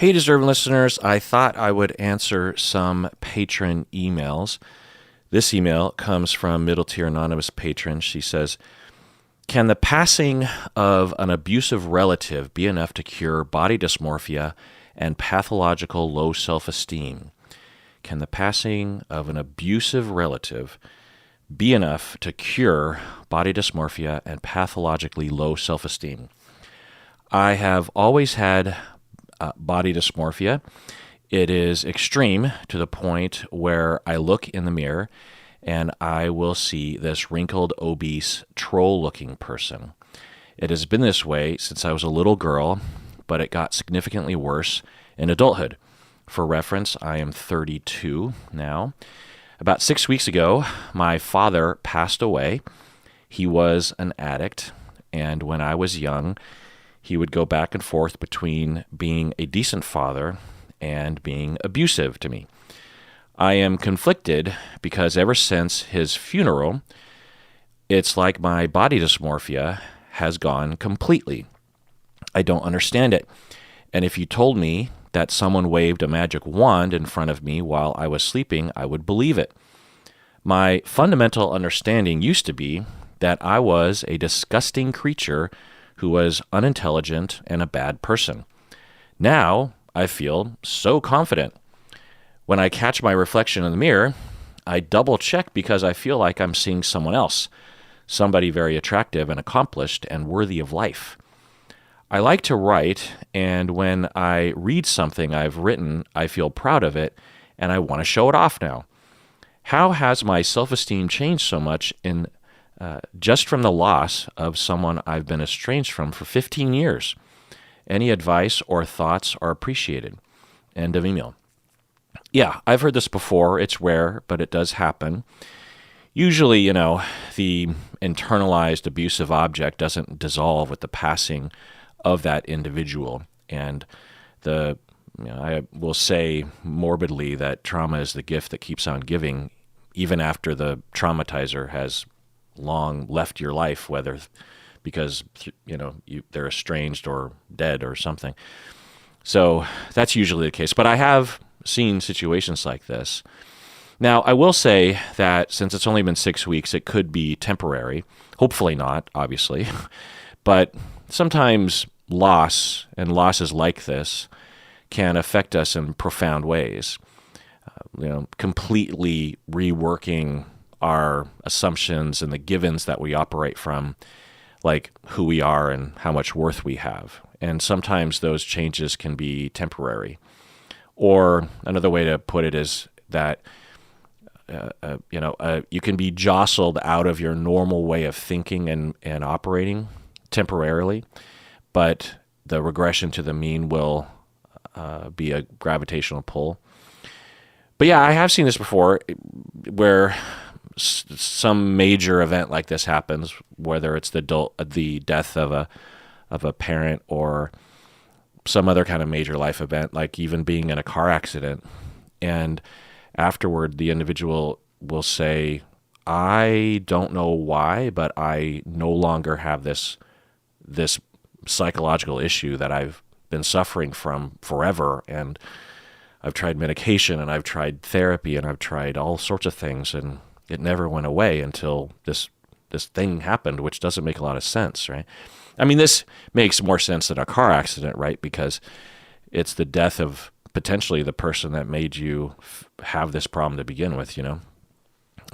Hey, deserving listeners, I thought I would answer some patron emails. This email comes from Middle Tier Anonymous patron. She says, can the passing of an abusive relative be enough to cure body dysmorphia and pathological low self-esteem? Can the passing of an abusive relative be enough to cure body dysmorphia and pathologically low self-esteem? I have always had body dysmorphia. It is extreme to the point where I look in the mirror and I will see this wrinkled, obese, troll-looking person. It has been this way since I was a little girl, but it got significantly worse in adulthood. For reference, I am 32 now. About 6 weeks ago, my father passed away. He was an addict, and when I was young, he would go back and forth between being a decent father and being abusive to me. I am conflicted because ever since his funeral, it's like my body dysmorphia has gone completely. I don't understand it. And if you told me that someone waved a magic wand in front of me while I was sleeping, I would believe it. My fundamental understanding used to be that I was a disgusting creature who was unintelligent and a bad person. Now, I feel so confident. When I catch my reflection in the mirror, I double check because I feel like I'm seeing someone else, somebody very attractive and accomplished and worthy of life. I like to write, and when I read something I've written, I feel proud of it, and I want to show it off now. How has my self-esteem changed so much in just from the loss of someone I've been estranged from for 15 years? Any advice or thoughts are appreciated. End of email. Yeah, I've heard this before. It's rare, but it does happen. Usually, the internalized abusive object doesn't dissolve with the passing of that individual. And I will say morbidly that trauma is the gift that keeps on giving, even after the traumatizer has long left your life, whether because they're estranged or dead or something. So that's usually the case. But I have seen situations like this. Now, I will say that since it's only been 6 weeks, it could be temporary. Hopefully not, obviously. But sometimes loss and losses like this can affect us in profound ways. Completely reworking our assumptions and the givens that we operate from, like who we are and how much worth we have. And sometimes those changes can be temporary. Or another way to put it is that you can be jostled out of your normal way of thinking and operating temporarily, but the regression to the mean will be a gravitational pull. But yeah, I have seen this before where some major event like this happens, whether it's the death of a parent or some other kind of major life event, like even being in a car accident. And afterward, the individual will say, I don't know why, but I no longer have this psychological issue that I've been suffering from forever. And I've tried medication and I've tried therapy and I've tried all sorts of things, and it never went away until this thing happened, which doesn't make a lot of sense, right? I mean, this makes more sense than a car accident, right? Because it's the death of potentially the person that made you have this problem to begin with, I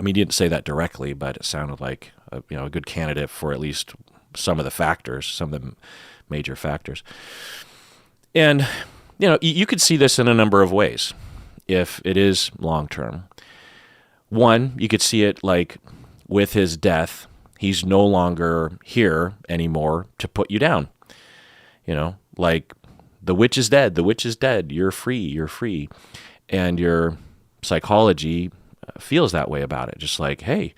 mean, you didn't say that directly, but it sounded like a good candidate for at least some of the factors, some of the major factors. And, you could see this in a number of ways if it is long-term. One, you could see it like with his death, he's no longer here anymore to put you down. Like the witch is dead, you're free. And your psychology feels that way about it. Just like, hey,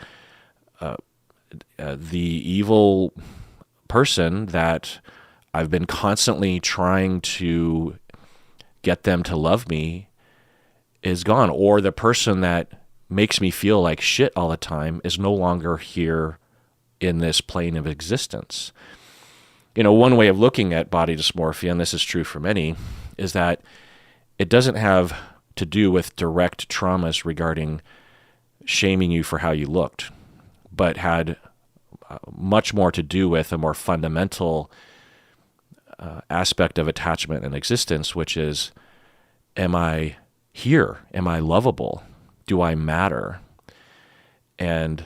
the evil person that I've been constantly trying to get them to love me is gone. Or the person that makes me feel like shit all the time is no longer here in this plane of existence. One way of looking at body dysmorphia, and this is true for many, is that it doesn't have to do with direct traumas regarding shaming you for how you looked, but had much more to do with a more fundamental aspect of attachment and existence, which is, am I here? Am I lovable? Do I matter? And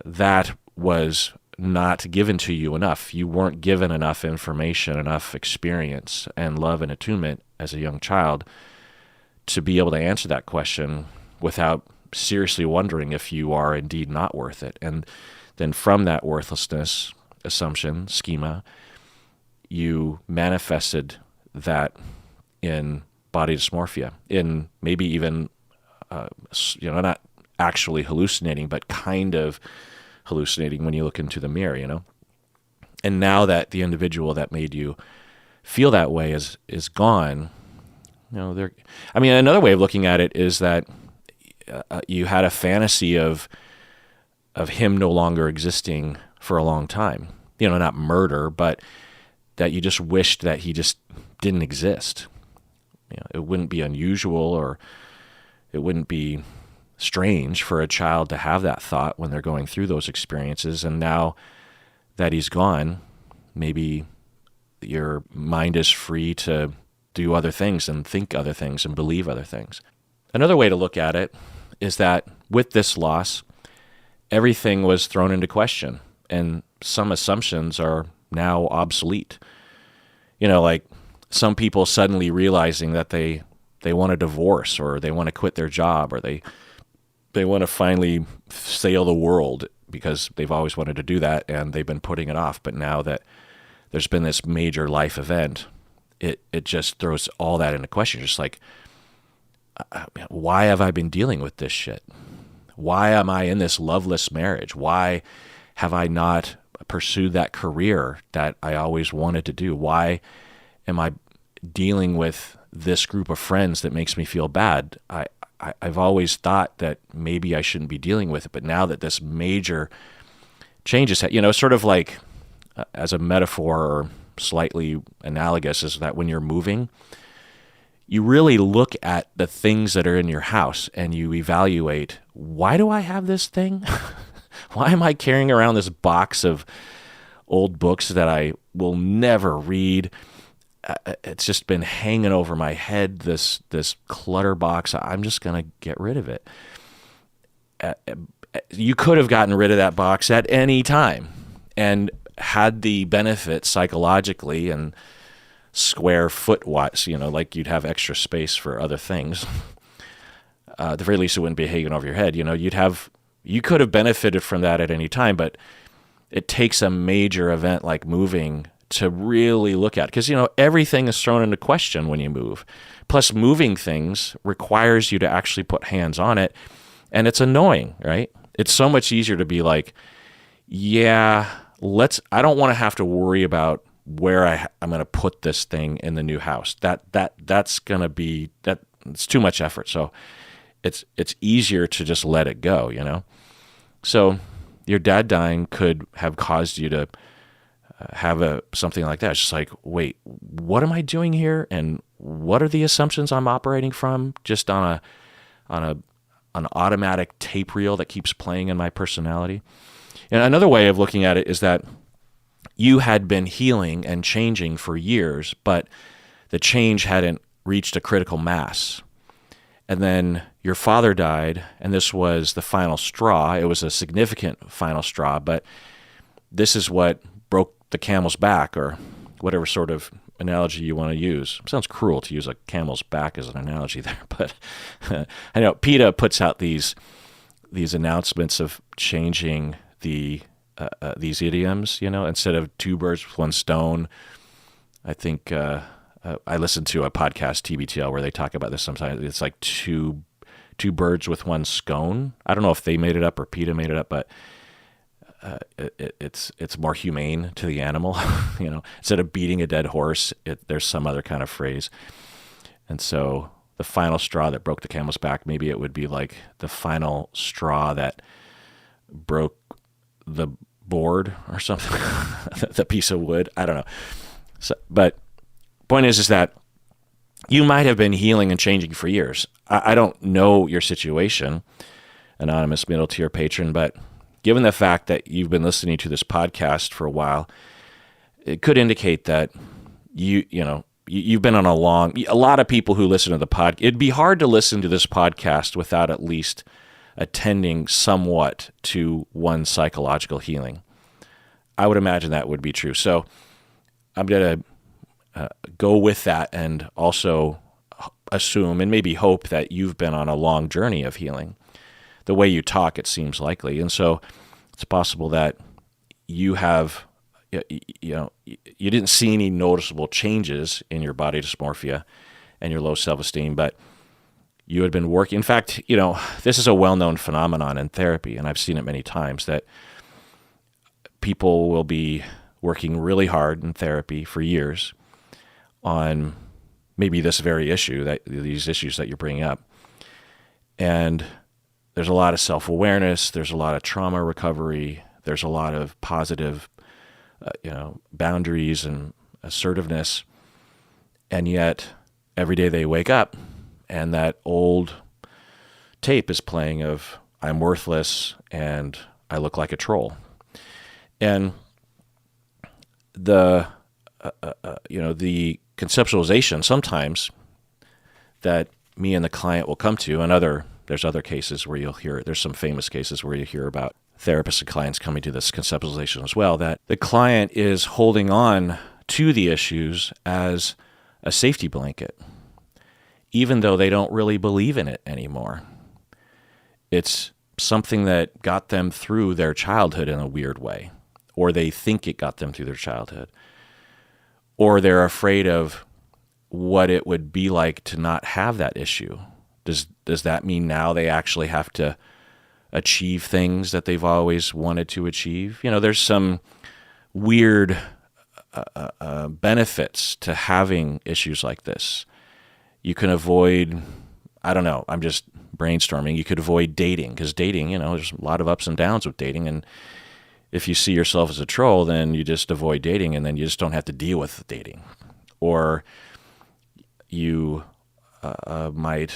that was not given to you enough. You weren't given enough information, enough experience and love and attunement as a young child to be able to answer that question without seriously wondering if you are indeed not worth it. And then from that worthlessness assumption, schema, you manifested that in body dysmorphia, in maybe even, not actually hallucinating, but kind of hallucinating when you look into the mirror, And now that the individual that made you feel that way is gone, another way of looking at it is that you had a fantasy of him no longer existing for a long time. Not murder, but that you just wished that he just didn't exist. It wouldn't be unusual, or it wouldn't be strange for a child to have that thought when they're going through those experiences. And now that he's gone, maybe your mind is free to do other things and think other things and believe other things. Another way to look at it is that with this loss, everything was thrown into question, and some assumptions are now obsolete. Like some people suddenly realizing that they want a divorce, or they want to quit their job, or they want to finally sail the world because they've always wanted to do that and they've been putting it off. But now that there's been this major life event, it just throws all that into question. Just like, why have I been dealing with this shit? Why am I in this loveless marriage? Why have I not pursued that career that I always wanted to do? Why am I dealing with this group of friends that makes me feel bad? I've always thought that maybe I shouldn't be dealing with it, but now that this major change is, sort of like as a metaphor or slightly analogous, is that when you're moving, you really look at the things that are in your house and you evaluate, why do I have this thing? Why am I carrying around this box of old books that I will never read? It's just been hanging over my head, this clutter box. I'm just going to get rid of it. You could have gotten rid of that box at any time and had the benefit psychologically and square foot-wise, like you'd have extra space for other things. At the very least, it wouldn't be hanging over your head. You could have benefited from that at any time, but it takes a major event like moving to really look at, because everything is thrown into question when you move. Plus, moving things requires you to actually put hands on it, and it's annoying, right? It's so much easier to be like, I don't want to have to worry about where I'm going to put this thing in the new house. That's going to be it's too much effort. So it's easier to just let it go, So your dad dying could have caused you to have something like that. It's just like, wait, what am I doing here? And what are the assumptions I'm operating from? Just on an automatic tape reel that keeps playing in my personality. And another way of looking at it is that you had been healing and changing for years, but the change hadn't reached a critical mass. And then your father died, and this was the final straw. It was a significant final straw, but this is what broke the camel's back, or whatever sort of analogy you want to use. It sounds cruel to use a camel's back as an analogy there, but I know PETA puts out these announcements of changing these idioms, instead of two birds with one stone. I think I listen to a podcast, TBTL, where they talk about this sometimes. It's like two birds with one scone. I don't know if they made it up or PETA made it up, but it's more humane to the animal. Instead of beating a dead horse, there's some other kind of phrase. And so the final straw that broke the camel's back, maybe it would be like the final straw that broke the board or something, the piece of wood. I don't know. So, but point is that You might have been healing and changing for years. I don't know your situation, anonymous middle tier patron, but given the fact that you've been listening to this podcast for a while, it could indicate that you've been on a lot of people who listen to the pod. It'd be hard to listen to this podcast without at least attending somewhat to one psychological healing. I would imagine that would be true. So I'm going to go with that and also assume and maybe hope that you've been on a long journey of healing. The way you talk, it seems likely. And so it's possible that you have, you didn't see any noticeable changes in your body dysmorphia and your low self-esteem, but you had been working. In fact, this is a well-known phenomenon in therapy, and I've seen it many times, that people will be working really hard in therapy for years on maybe this very issue, these issues that you're bringing up. And there's a lot of self-awareness, there's a lot of trauma recovery, there's a lot of positive boundaries and assertiveness. And yet every day they wake up and that old tape is playing of I'm worthless and I look like a troll. And the conceptualization sometimes that me and the client will come to, and there's other cases where you'll hear, there's some famous cases where you hear about therapists and clients coming to this conceptualization as well, that the client is holding on to the issues as a safety blanket, even though they don't really believe in it anymore. It's something that got them through their childhood in a weird way, or they think it got them through their childhood, or they're afraid of what it would be like to not have that issue. Does that mean now they actually have to achieve things that they've always wanted to achieve? There's some weird benefits to having issues like this. You can avoid, I don't know, I'm just brainstorming. You could avoid dating, because dating, there's a lot of ups and downs with dating. And if you see yourself as a troll, then you just avoid dating, and then you just don't have to deal with dating. Or you might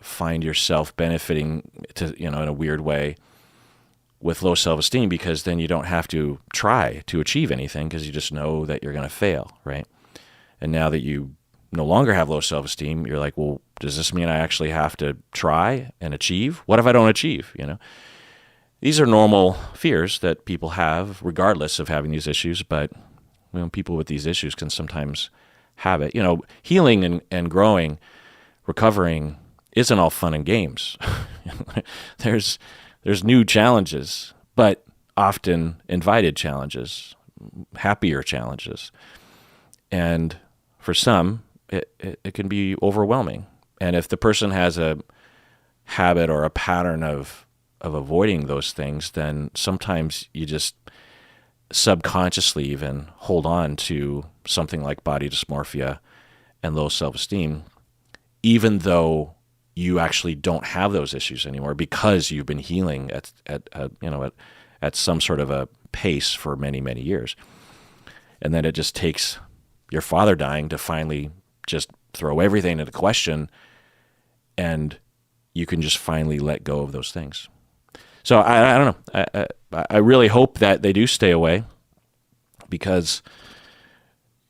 find yourself benefiting in a weird way with low self-esteem, because then you don't have to try to achieve anything because you just know that you're going to fail, right? And now that you no longer have low self-esteem, you're like, well, does this mean I actually have to try and achieve? What if I don't achieve, These are normal fears that people have regardless of having these issues, but people with these issues can sometimes have it. Healing and growing, recovering isn't all fun and games. There's new challenges, but often invited challenges, happier challenges. And for some, it can be overwhelming. And if the person has a habit or a pattern of avoiding those things, then sometimes you just subconsciously even hold on to something like body dysmorphia and low self-esteem, even though you actually don't have those issues anymore, because you've been healing at some sort of a pace for many, many years. And then it just takes your father dying to finally just throw everything into question, and you can just finally let go of those things. So I don't know. I really hope that they do stay away, because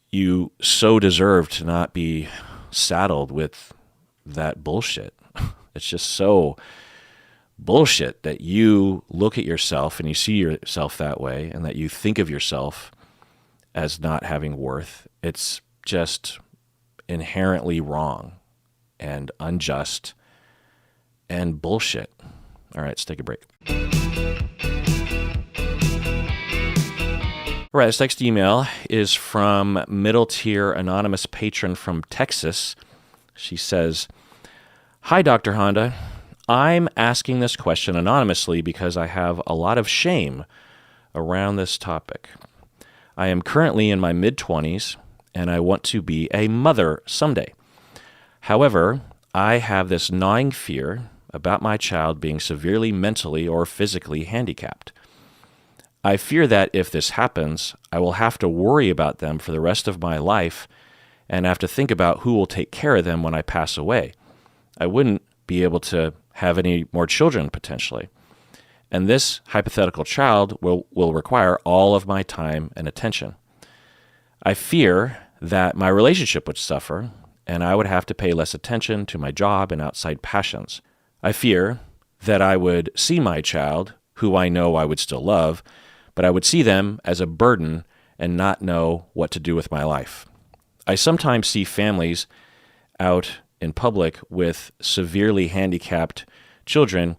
you so deserve to not be saddled with that bullshit. It's just so bullshit that you look at yourself and you see yourself that way, and that you think of yourself as not having worth. It's just inherently wrong and unjust and bullshit. All right, let's take a break. All right, this next email is from middle tier anonymous patron from Texas. She says, "Hi, Dr. Honda. I'm asking this question anonymously because I have a lot of shame around this topic. I am currently in my mid-20s, and I want to be a mother someday. However, I have this gnawing fear about my child being severely mentally or physically handicapped. I fear that if this happens, I will have to worry about them for the rest of my life and have to think about who will take care of them when I pass away. I wouldn't be able to have any more children potentially. And this hypothetical child will require all of my time and attention. I fear that my relationship would suffer, and I would have to pay less attention to my job and outside passions. I fear that I would see my child, who I know I would still love, but I would see them as a burden and not know what to do with my life. I sometimes see families out in public with severely handicapped children,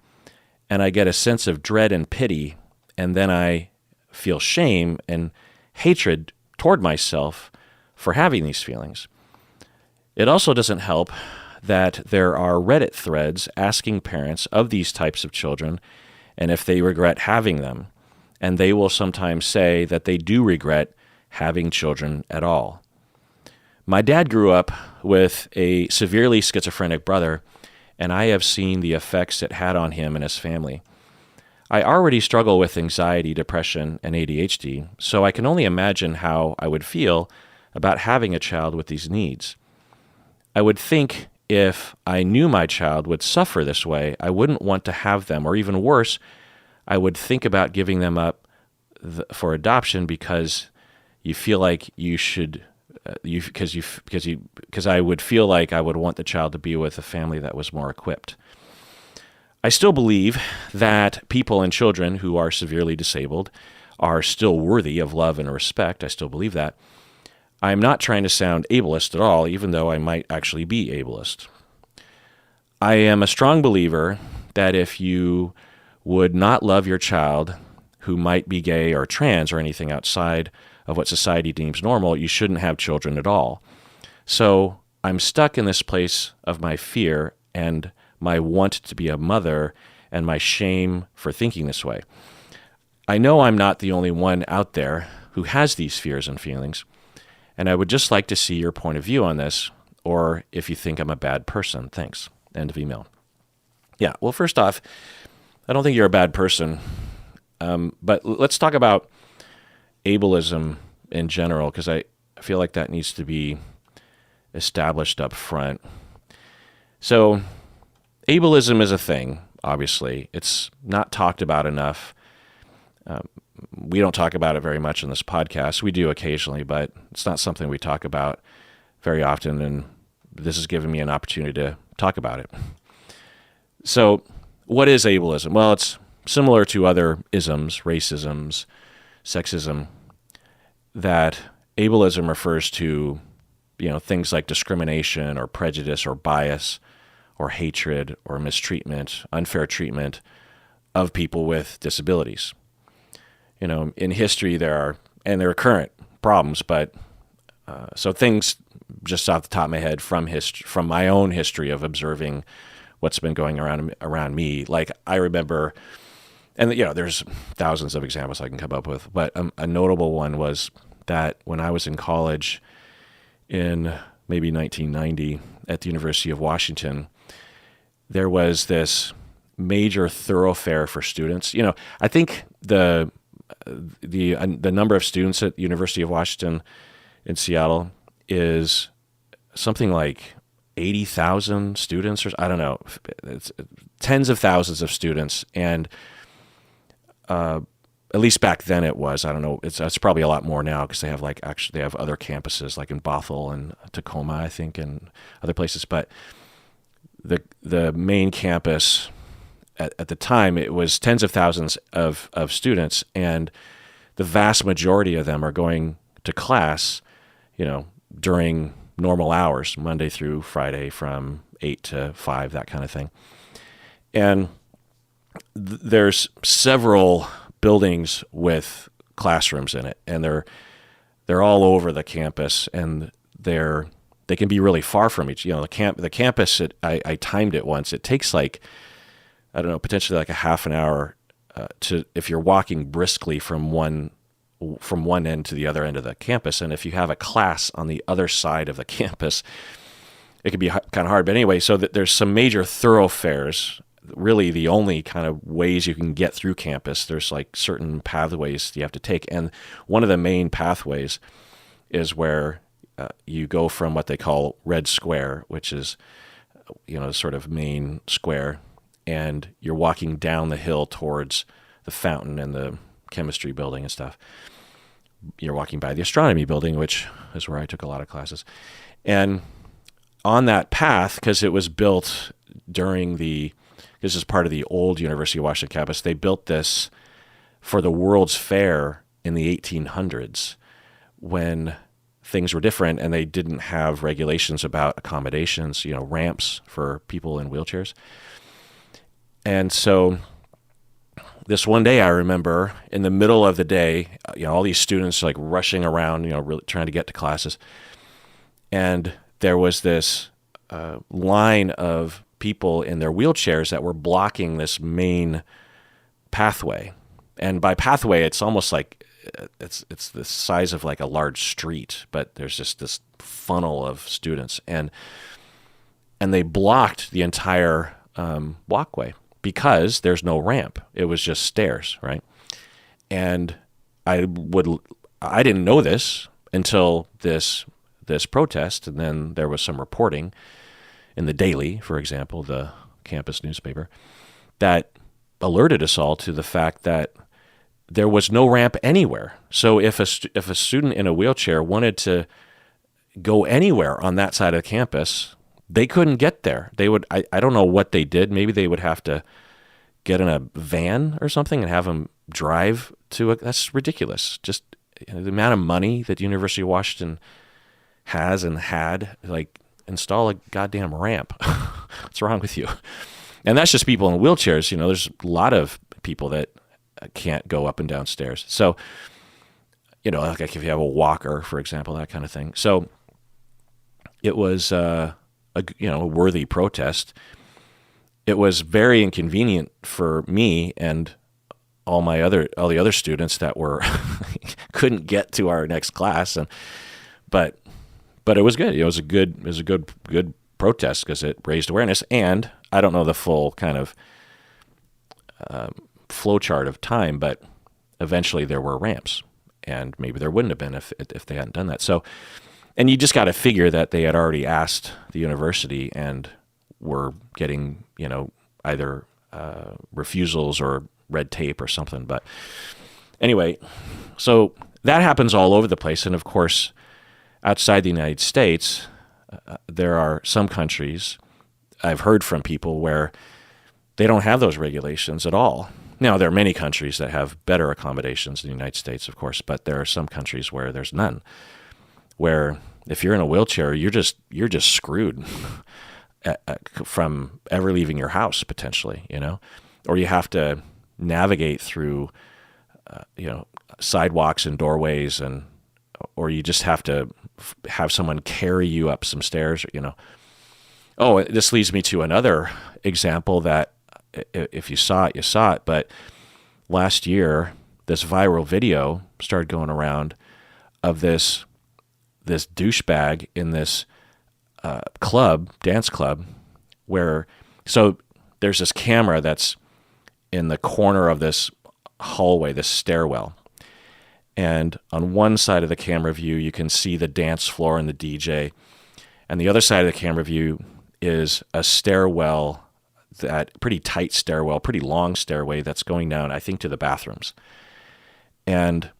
and I get a sense of dread and pity, and then I feel shame and hatred toward myself for having these feelings. It also doesn't help that there are Reddit threads asking parents of these types of children and if they regret having them, and they will sometimes say that they do regret having children at all. My dad grew up with a severely schizophrenic brother, and I have seen the effects it had on him and his family. I already struggle with anxiety, depression, and ADHD, so I can only imagine how I would feel about having a child with these needs. I would think if I knew my child would suffer this way, I wouldn't want to have them, or even worse, I would think about giving them up for adoption because you feel like you should, because I would feel like I would want the child to be with a family that was more equipped. I still believe that people and children who are severely disabled are still worthy of love and respect. I still believe that. I'm not trying to sound ableist at all, even though I might actually be ableist. I am a strong believer that if you would not love your child who might be gay or trans or anything outside of what society deems normal, you shouldn't have children at all. So I'm stuck in this place of my fear and my want to be a mother and my shame for thinking this way. I know I'm not the only one out there who has these fears and feelings, and I would just like to see your point of view on this, or if you think I'm a bad person. Thanks. End of email. Yeah, well, first off, I don't think you're a bad person, but let's talk about ableism in general, because I feel like that needs to be established up front. So ableism is a thing, obviously. It's not talked about enough. We don't talk about it very much in this podcast. We do occasionally, but it's not something we talk about very often, and this has given me an opportunity to talk about it. So what is ableism? Well, it's similar to other isms, racisms, sexism, that ableism refers to, things like discrimination or prejudice or bias or hatred or mistreatment, unfair treatment of people with disabilities. In history there are current problems, but so things just off the top of my head from my own history of observing what's been going around me. Like I remember, and there's thousands of examples I can come up with, but a notable one was that when I was in college in maybe 1990 at the University of Washington, there was this major thoroughfare for students. I think the number of students at the University of Washington in Seattle is something like 80,000 students, or I don't know, it's tens of thousands of students, and at least back then it was. I don't know. It's probably a lot more now because they have they have other campuses like in Bothell and Tacoma, I think, and other places. But the main campus at the time, it was tens of thousands of students, and the vast majority of them are going to class, during normal hours, Monday through Friday from 8 to 5, that kind of thing. And there's several buildings with classrooms in it, and they're all over the campus, and they can be really far from each. The campus. I timed it once. It takes potentially like a half an hour if you're walking briskly from one end to the other end of the campus, and if you have a class on the other side of the campus, it can be kind of hard. But anyway, so there's some major thoroughfares. Really, the only kind of ways you can get through campus. There's like certain pathways you have to take, and one of the main pathways is where you go from what they call Red Square, which is, sort of main square, and you're walking down the hill towards the fountain and the chemistry building and stuff. You're walking by the astronomy building, which is where I took a lot of classes. And on that path, because it was built this is part of the old University of Washington campus, they built this for the World's Fair in the 1800s when things were different and they didn't have regulations about accommodations, ramps for people in wheelchairs. And so this one day I remember in the middle of the day, all these students like rushing around, really trying to get to classes. And there was this line of people in their wheelchairs that were blocking this main pathway. And by pathway, it's almost like it's the size of like a large street, but there's just this funnel of students, and they blocked the entire walkway because there's no ramp. It was just stairs, right? And I didn't know this until this protest, and then there was some reporting in the Daily, for example, the campus newspaper, that alerted us all to the fact that there was no ramp anywhere. So if a student in a wheelchair wanted to go anywhere on that side of the campus, they couldn't get there. They would, I don't know what they did. Maybe they would have to get in a van or something and have them drive to it. That's ridiculous. Just the amount of money that the University of Washington has and had, like, install a goddamn ramp. What's wrong with you? And that's just people in wheelchairs. There's a lot of people that can't go up and down stairs. So, like if you have a walker, for example, that kind of thing. So it was a worthy protest. It was very inconvenient for me and all the other students that were couldn't get to our next class, but it was good. It was a good protest because it raised awareness. And I don't know the full kind of flow chart of time, but eventually there were ramps, and maybe there wouldn't have been if they hadn't done that. So, and you just got to figure that they had already asked the university and were getting either refusals or red tape or something. But anyway, so that happens all over the place, and of course, outside the United States, there are some countries I've heard from people where they don't have those regulations at all. Now, there are many countries that have better accommodations than the United States, of course, but there are some countries where there's none. Where if you're in a wheelchair, you're just screwed from ever leaving your house potentially, or you have to navigate through, sidewalks and doorways, or you just have to have someone carry you up some stairs, Oh, this leads me to another example that if you saw it, you saw it. But last year, this viral video started going around of this douchebag in this dance club, so there's this camera that's in the corner of this hallway, this stairwell. And on one side of the camera view, you can see the dance floor and the DJ. And the other side of the camera view is a stairwell, that pretty tight stairwell, pretty long stairway that's going down, I think, to the bathrooms. And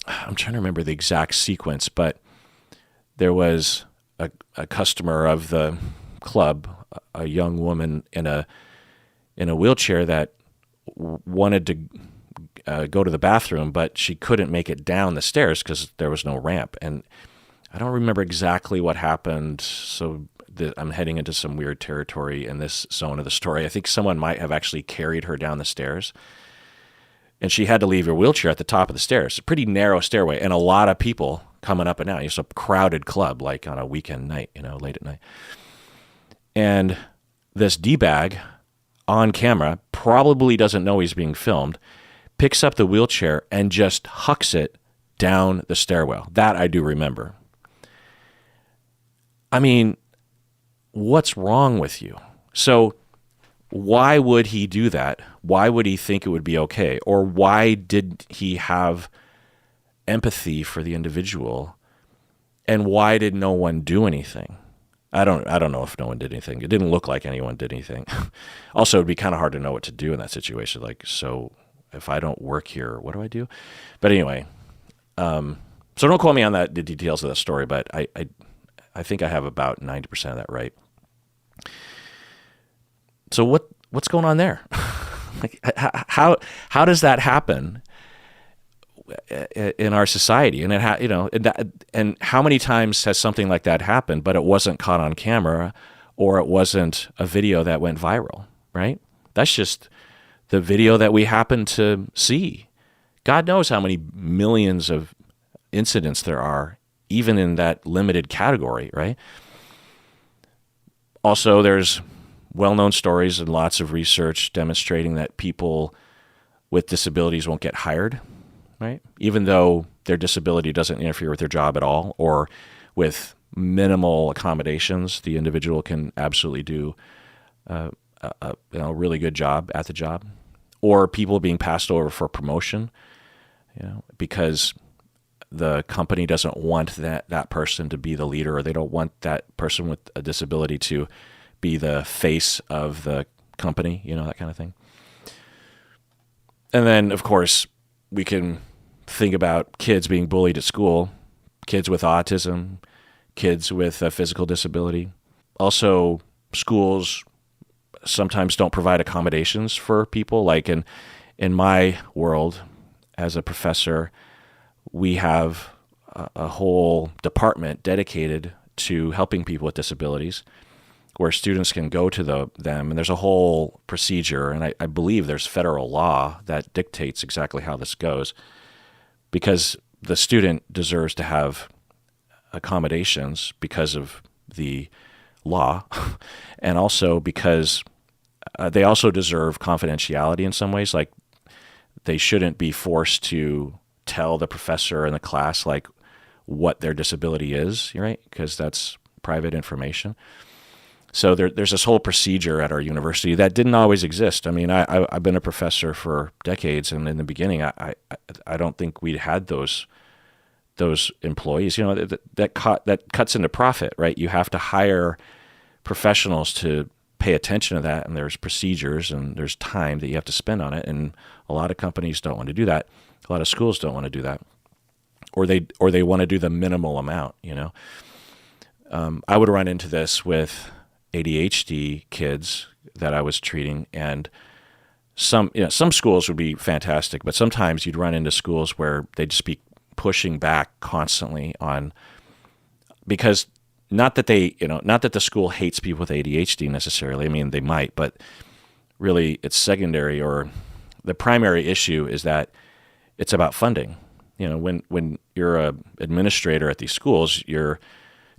I'm trying to remember the exact sequence, but there was a customer of the club, a young woman in a wheelchair that wanted to go to the bathroom, but she couldn't make it down the stairs because there was no ramp. And I don't remember exactly what happened, so I'm heading into some weird territory in this zone of the story. I think someone might have actually carried her down the stairs, and she had to leave her wheelchair at the top of the stairs. A pretty narrow stairway, and a lot of people coming up and down. It's a crowded club, like on a weekend night, late at night. And this D-bag on camera, probably doesn't know he's being filmed, picks up the wheelchair and just hucks it down the stairwell. That I do remember. I mean, what's wrong with you? So why would he do that? Why would he think it would be okay? Or why did he have empathy for the individual And why did no one do anything? I don't know if no one did anything. It didn't look like anyone did anything. Also, it'd be kind of hard to know what to do in that situation. Like, so if I don't work here, what do I do? But anyway, so don't quote me on the details of that story, but I think I have about 90% of that right. So what's going on there? Like, how does that happen in our society? And and how many times has something like that happened, but it wasn't caught on camera, or it wasn't a video that went viral, right? That's just the video that we happen to see. God knows how many millions of incidents there are, even in that limited category, right? Also, there's well-known stories and lots of research demonstrating that people with disabilities won't get hired, right? Even though their disability doesn't interfere with their job at all, or with minimal accommodations, the individual can absolutely do a really good job at the job. Or people being passed over for promotion, because the company doesn't want that person to be the leader, or they don't want that person with a disability to be the face of the company, that kind of thing. And then, of course, we can think about kids being bullied at school, kids with autism, kids with a physical disability. Also, schools sometimes don't provide accommodations for people. Like in my world as a professor, we have a whole department dedicated to helping people with disabilities, where students can go to them, and there's a whole procedure, and I believe there's federal law that dictates exactly how this goes, because the student deserves to have accommodations because of the law, and also because they also deserve confidentiality in some ways. Like, they shouldn't be forced to tell the professor in the class like what their disability is, right? Because that's private information. So there's this whole procedure at our university that didn't always exist. I mean, I've been a professor for decades, and in the beginning, I don't think we had those employees. That cuts into profit, right? You have to hire professionals to pay attention to that, and there's procedures and there's time that you have to spend on it, and a lot of companies don't want to do that. A lot of schools don't want to do that, or they want to do the minimal amount. I would run into this with ADHD kids that I was treating, and some schools would be fantastic, but sometimes you'd run into schools where they'd just be pushing back constantly on, because not that the school hates people with ADHD necessarily. I mean, they might, but really it's secondary, or the primary issue is that it's about funding. When you're an administrator at these schools, you're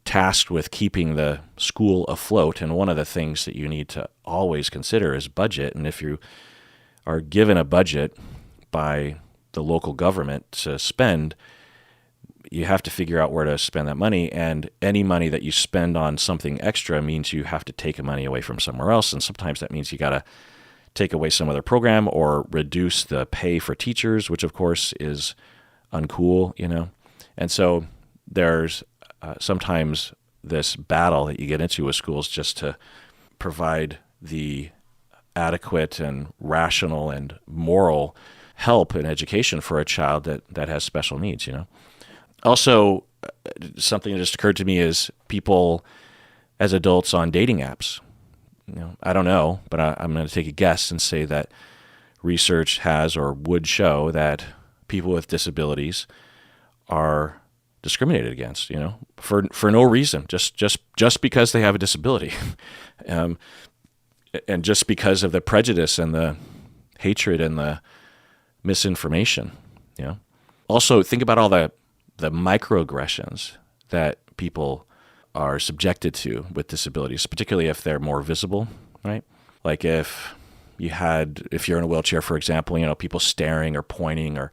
tasked with keeping the school afloat, and one of the things that you need to always consider is budget. And if you are given a budget by the local government to spend, you have to figure out where to spend that money, and any money that you spend on something extra means you have to take money away from somewhere else, and sometimes that means you got to take away some other program or reduce the pay for teachers, which of course is uncool, And so there's sometimes this battle that you get into with schools just to provide the adequate and rational and moral help and education for a child that has special needs, Also, something that just occurred to me is people as adults on dating apps. I don't know, but I'm going to take a guess and say that research has or would show that people with disabilities are discriminated against, for no reason, just because they have a disability, and just because of the prejudice and the hatred and the misinformation. Also, think about all the microaggressions that people are subjected to with disabilities, particularly if they're more visible, right? Like if you're in a wheelchair, for example, people staring or pointing or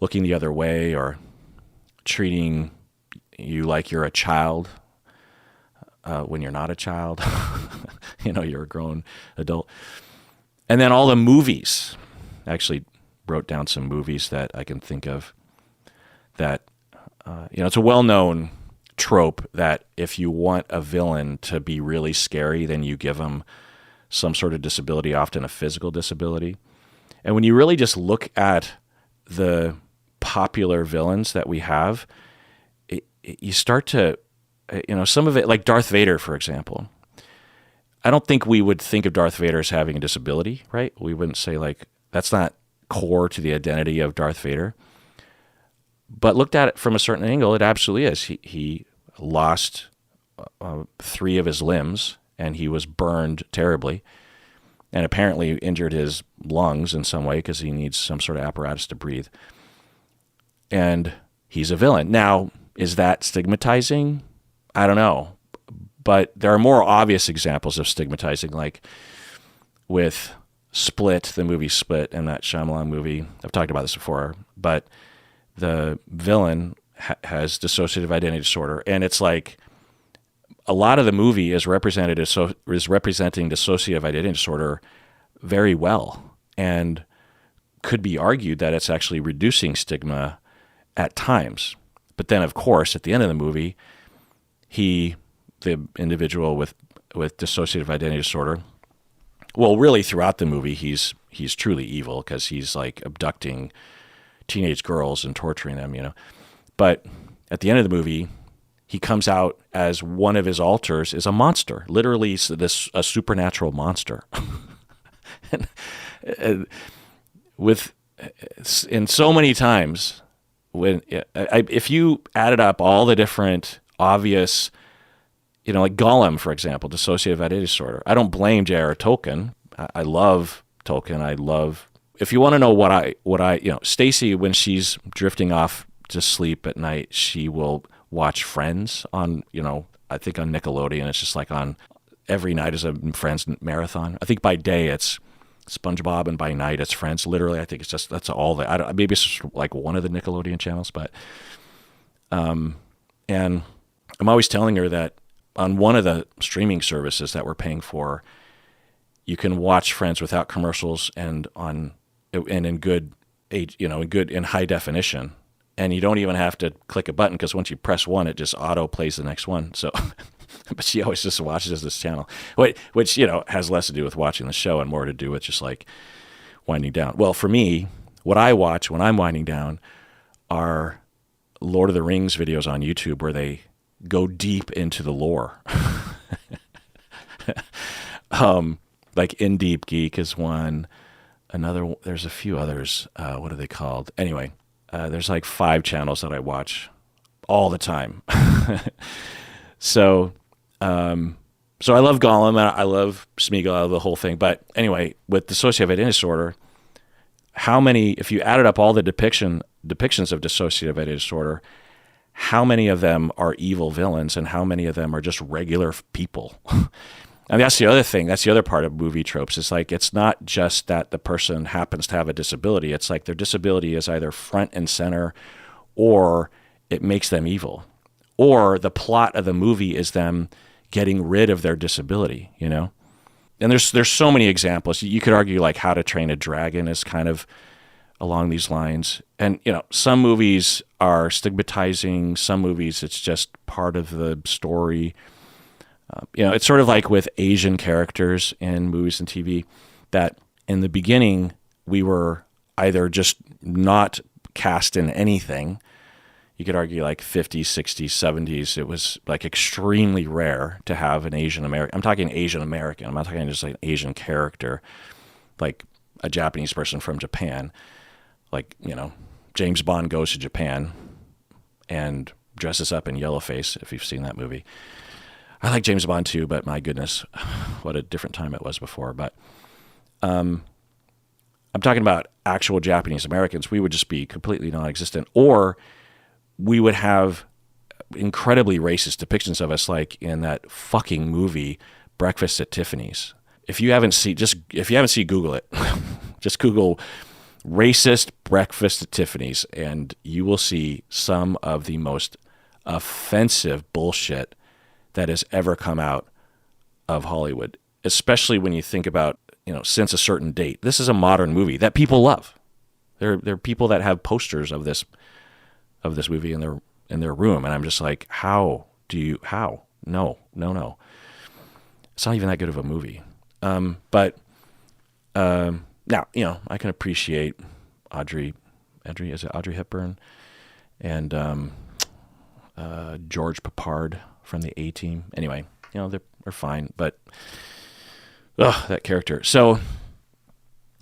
looking the other way, or treating you like you're a child when you're not a child. You're a grown adult. And then all the movies. I actually wrote down some movies that I can think of that, it's a well-known trope that if you want a villain to be really scary, then you give them some sort of disability, often a physical disability. And when you really just look at the popular villains that we have, you start to, some of it, like Darth Vader, for example. I don't think we would think of Darth Vader as having a disability, right? We wouldn't say like, that's not core to the identity of Darth Vader. But looked at it from a certain angle, it absolutely is. He lost 3 of his limbs, and he was burned terribly, and apparently injured his lungs in some way because he needs some sort of apparatus to breathe. And he's a villain. Now, is that stigmatizing? I don't know. But there are more obvious examples of stigmatizing, like with Split, the movie Split, and that Shyamalan movie. I've talked about this before, but the villain has dissociative identity disorder, and it's like a lot of the movie is representing dissociative identity disorder very well, and could be argued that it's actually reducing stigma at times. But then, of course, at the end of the movie, the individual with dissociative identity disorder, well, really throughout the movie, he's truly evil because he's like abducting teenage girls and torturing them, But at the end of the movie, he comes out as one of his alters is a monster, literally a supernatural monster. and in so many times, if you added up all the different obvious, like Gollum, for example, dissociative identity disorder. I don't blame J.R.R. Tolkien. I love Tolkien. If you want to know what I Stacy, when she's drifting off to sleep at night, she will watch Friends on, I think on Nickelodeon. It's just like on every night is a Friends marathon. I think by day it's SpongeBob and by night it's Friends. Literally, I think it's just, that's all maybe it's just like one of the Nickelodeon channels, but, and I'm always telling her that on one of the streaming services that we're paying for, you can watch Friends without commercials and in good in high definition, and you don't even have to click a button because once you press one, it just auto plays the next one. So, but she always just watches this channel, which has less to do with watching the show and more to do with just like winding down. Well, for me, what I watch when I'm winding down are Lord of the Rings videos on YouTube where they go deep into the lore. Like In Deep Geek is one. There's a few others. What are they called? Anyway, there's like 5 channels that I watch all the time. So I love Gollum. I love Smeagol. I love the whole thing. But anyway, with dissociative identity disorder, if you added up all the depictions of dissociative identity disorder, how many of them are evil villains and how many of them are just regular people? And that's the other thing. That's the other part of movie tropes. It's like, it's not just that the person happens to have a disability. It's like their disability is either front and center, or it makes them evil, or the plot of the movie is them getting rid of their disability, And there's so many examples. You could argue like How to Train a Dragon is kind of along these lines. And, some movies are stigmatizing. Some movies, it's just part of the story. It's sort of like with Asian characters in movies and TV, that in the beginning, we were either just not cast in anything. You could argue like 50s, 60s, 70s, it was like extremely rare to have an Asian American. I'm talking Asian American. I'm not talking just like an Asian character, like a Japanese person from Japan. Like, James Bond goes to Japan and dresses up in yellowface, if you've seen that movie. I like James Bond too, but my goodness, what a different time it was before. But I'm talking about actual Japanese Americans. We would just be completely non-existent, or we would have incredibly racist depictions of us, like in that fucking movie Breakfast at Tiffany's. If you haven't seen, Google it. Just Google racist Breakfast at Tiffany's, and you will see some of the most offensive bullshit that has ever come out of Hollywood, especially when you think about, Since a Certain Date. This is a modern movie that people love. There are people that have posters of this movie in their room, and I'm just like, how How? No. It's not even that good of a movie. But now, I can appreciate Audrey, is it Audrey Hepburn? And George Papard from the A-Team. Anyway, they're fine, but that character. So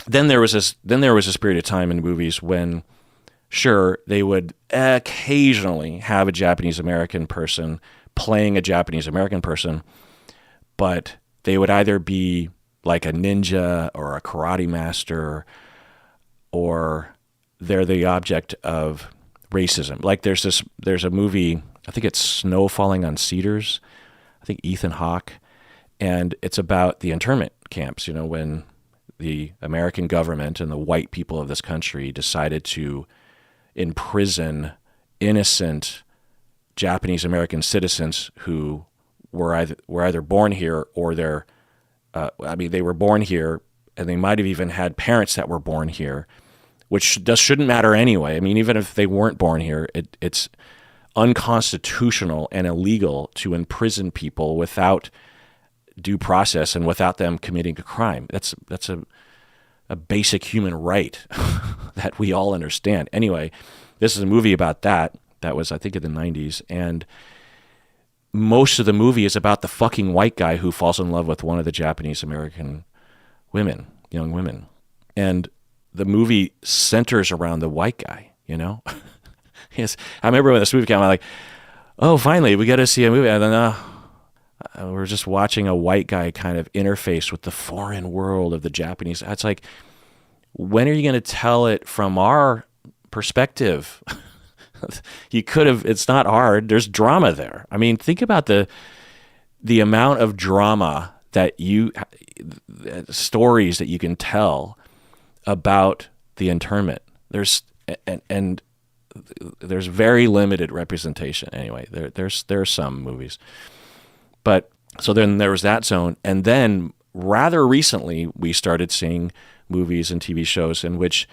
then there was this period of time in movies when, sure, they would occasionally have a Japanese American person playing a Japanese American person, but they would either be like a ninja or a karate master, or they're the object of racism. Like there's a movie, I think it's Snow Falling on Cedars, I think Ethan Hawke, and it's about the internment camps, when the American government and the white people of this country decided to imprison innocent Japanese American citizens who were either born here or they were born here, and they might have even had parents that were born here, which shouldn't matter anyway. I mean, even if they weren't born here, it's unconstitutional and illegal to imprison people without due process and without them committing a crime. That's a basic human right that we all understand. Anyway, this is a movie about that. That was, I think, in the 90s, and most of the movie is about the fucking white guy who falls in love with one of the Japanese American women, young women. And the movie centers around the white guy, Yes, I remember when this movie came out, I'm like, oh, finally, we got to see a movie. And then we're just watching a white guy kind of interface with the foreign world of the Japanese. It's like, when are you going to tell it from our perspective? You could have, it's not hard. There's drama there. I mean, think about the amount of drama stories that you can tell about the internment. There's very limited representation. Anyway, there's some movies, but so then there was that zone, and then rather recently we started seeing movies and TV shows in which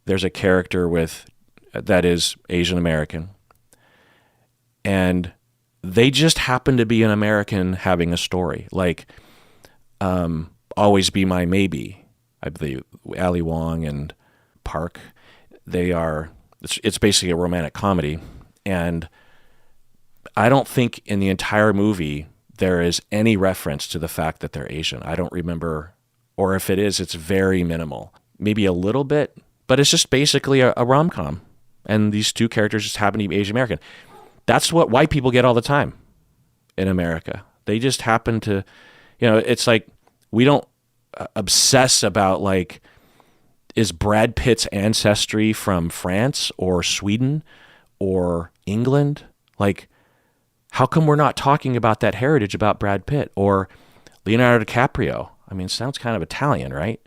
there's a character that is Asian American, and they just happen to be an American having a story, like Always Be My Maybe. I believe Ali Wong and Park. It's basically a romantic comedy, and I don't think in the entire movie there is any reference to the fact that they're Asian. I don't remember, or if it is, it's very minimal. Maybe a little bit, but it's just basically a rom-com. And these two characters just happen to be Asian American. That's what white people get all the time in America. They just happen to, it's like we don't obsess about, like, is Brad Pitt's ancestry from France or Sweden or England? Like, how come we're not talking about that heritage about Brad Pitt or Leonardo DiCaprio? I mean, it sounds kind of Italian, right?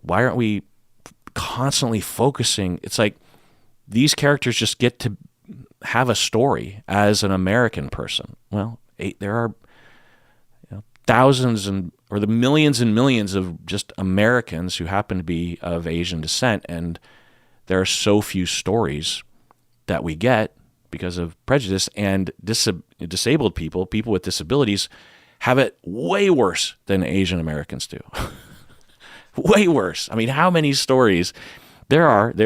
Why aren't we constantly focusing? It's like, these characters just get to have a story as an American person. Well, there are thousands or the millions and millions of just Americans who happen to be of Asian descent, and there are so few stories that we get because of prejudice, and disabled people with disabilities have it way worse than Asian Americans do. Way worse. I mean, how many stories they're out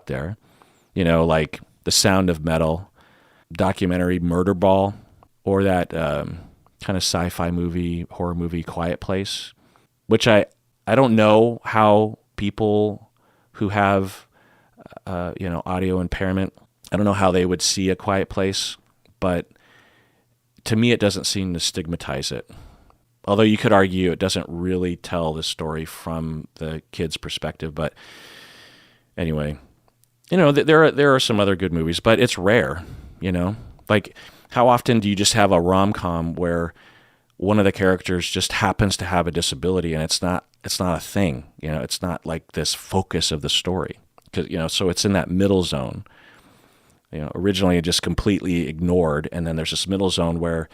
there, like The Sound of Metal, documentary Murder Ball, or that kind of sci-fi movie, horror movie Quiet Place, which I don't know how people who have audio impairment, I don't know how they would see A Quiet Place, but to me it doesn't seem to stigmatize it. Although you could argue it doesn't really tell the story from the kid's perspective, but anyway, there are some other good movies, but it's rare, Like, how often do you just have a rom-com where one of the characters just happens to have a disability and it's not a thing, it's not like this focus of the story, because so it's in that middle zone. Originally just completely ignored, and then there's this middle zone where,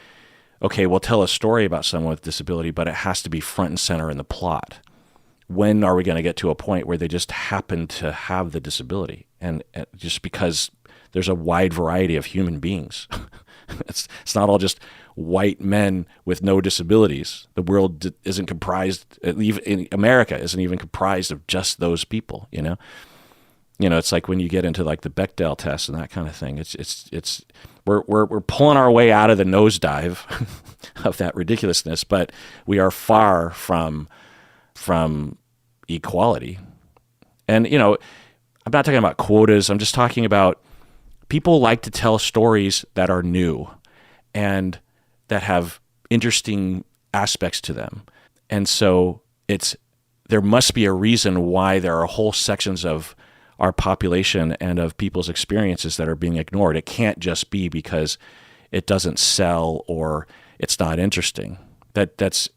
okay, we'll tell a story about someone with disability, but it has to be front and center in the plot. When are we going to get to a point where they just happen to have the disability? And just because there's a wide variety of human beings. It's not all just white men with no disabilities. The world isn't comprised, even in America, isn't even comprised of just those people. It's like when you get into like the Bechdel test and that kind of thing. We're pulling our way out of the nosedive of that ridiculousness, but we are far from equality. And I'm not talking about quotas. I'm just talking about people like to tell stories that are new and that have interesting aspects to them. And so there must be a reason why there are whole sections of our population and of people's experiences that are being ignored. It can't just be because it doesn't sell or it's not interesting. That's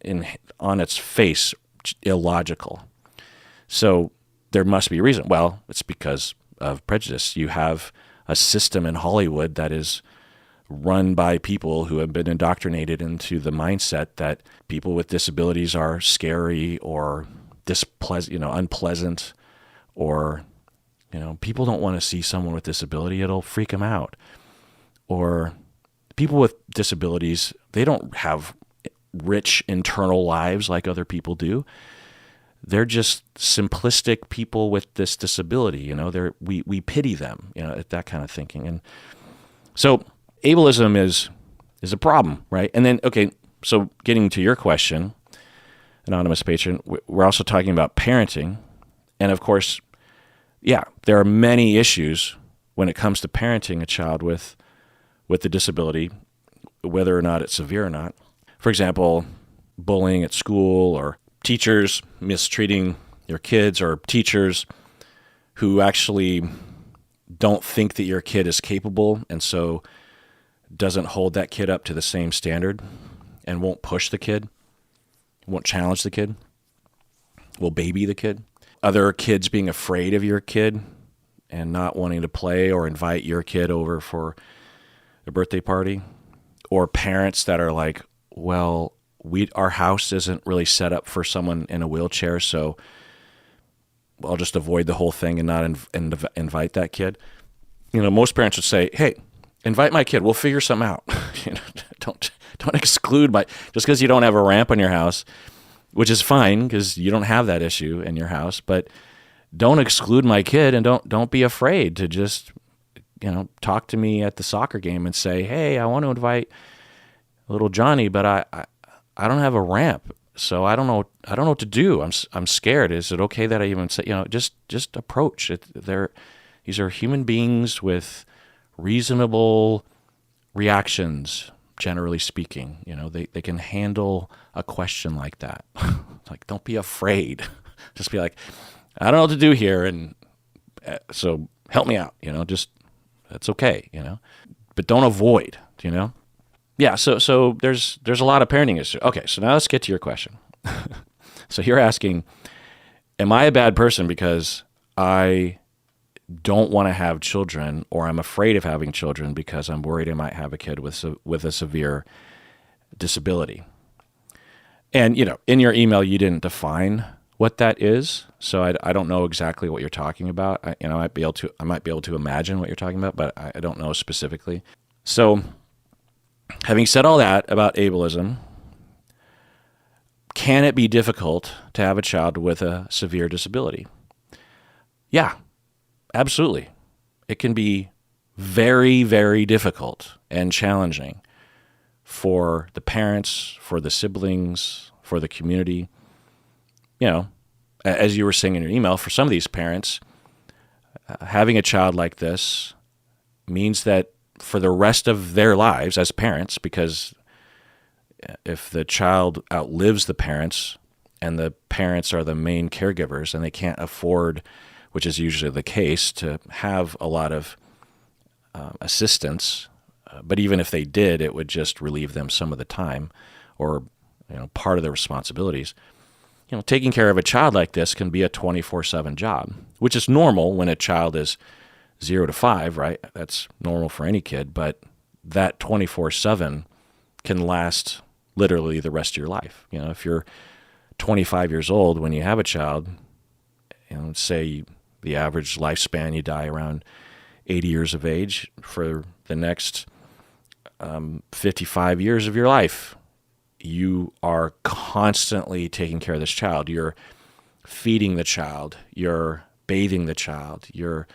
on its face illogical. So there must be a reason. Well, it's because of prejudice. You have a system in Hollywood that is run by people who have been indoctrinated into the mindset that people with disabilities are scary or unpleasant, or people don't want to see someone with disability. It'll freak them out. Or people with disabilities, they don't have rich internal lives like other people do. They're just simplistic people with this disability. We pity them, that kind of thinking. And so ableism is a problem, right? And then, okay, so getting to your question, anonymous patron, we're also talking about parenting. And of course, yeah, there are many issues when it comes to parenting a child with a disability, whether or not it's severe or not. For example, bullying at school, or teachers mistreating your kids, or teachers who actually don't think that your kid is capable and so doesn't hold that kid up to the same standard and won't push the kid, won't challenge the kid, will baby the kid. Other kids being afraid of your kid and not wanting to play or invite your kid over for a birthday party. Or parents that are like, well, our house isn't really set up for someone in a wheelchair, so I'll just avoid the whole thing and not invite that kid. Most parents would say, hey, invite my kid. We'll figure something out. Don't exclude just because you don't have a ramp in your house, which is fine because you don't have that issue in your house, but don't exclude my kid, and don't be afraid to just, talk to me at the soccer game and say, hey, I want to invite little Johnny, but I don't have a ramp, so I don't know what to do. I'm scared. Is it okay that I even say, just approach it? These are human beings with reasonable reactions, generally speaking. They can handle a question like that. Like, don't be afraid. Just be like, I don't know what to do here, and so help me out. Just that's okay. But don't avoid. Yeah. So there's a lot of parenting issues. Okay. So now let's get to your question. So you're asking, am I a bad person because I don't want to have children, or I'm afraid of having children because I'm worried I might have a kid with a severe disability? And, in your email, you didn't define what that is. So I don't know exactly what you're talking about. I might be able to imagine what you're talking about, but I don't know specifically. So having said all that about ableism, can it be difficult to have a child with a severe disability? Yeah, absolutely. It can be very, very difficult and challenging for the parents, for the siblings, for the community. As you were saying in your email, for some of these parents, having a child like this means that for the rest of their lives as parents, because if the child outlives the parents and the parents are the main caregivers and they can't afford, which is usually the case, to have a lot of assistance, but even if they did, it would just relieve them some of the time or part of their responsibilities. Taking care of a child like this can be a 24/7 job, which is normal when a child is 0 to 5, right? That's normal for any kid, but that 24/7 can last literally the rest of your life. If you're 25 years old when you have a child, say the average lifespan, you die around 80 years of age. For the next 55 years of your life, you are constantly taking care of this child. You're feeding the child. You're bathing the child. You're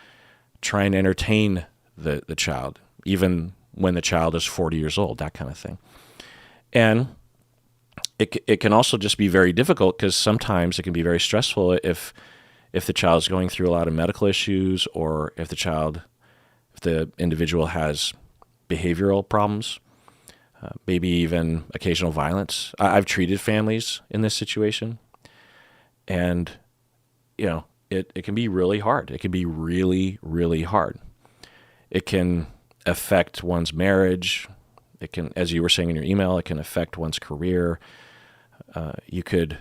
trying to entertain the child, even when the child is 40 years old, that kind of thing. And it can also just be very difficult because sometimes it can be very stressful if the child is going through a lot of medical issues, or if the individual has behavioral problems, maybe even occasional violence. I've treated families in this situation, and it can be really hard. It can be really, really hard. It can affect one's marriage. It can, as you were saying in your email, it can affect one's career. You could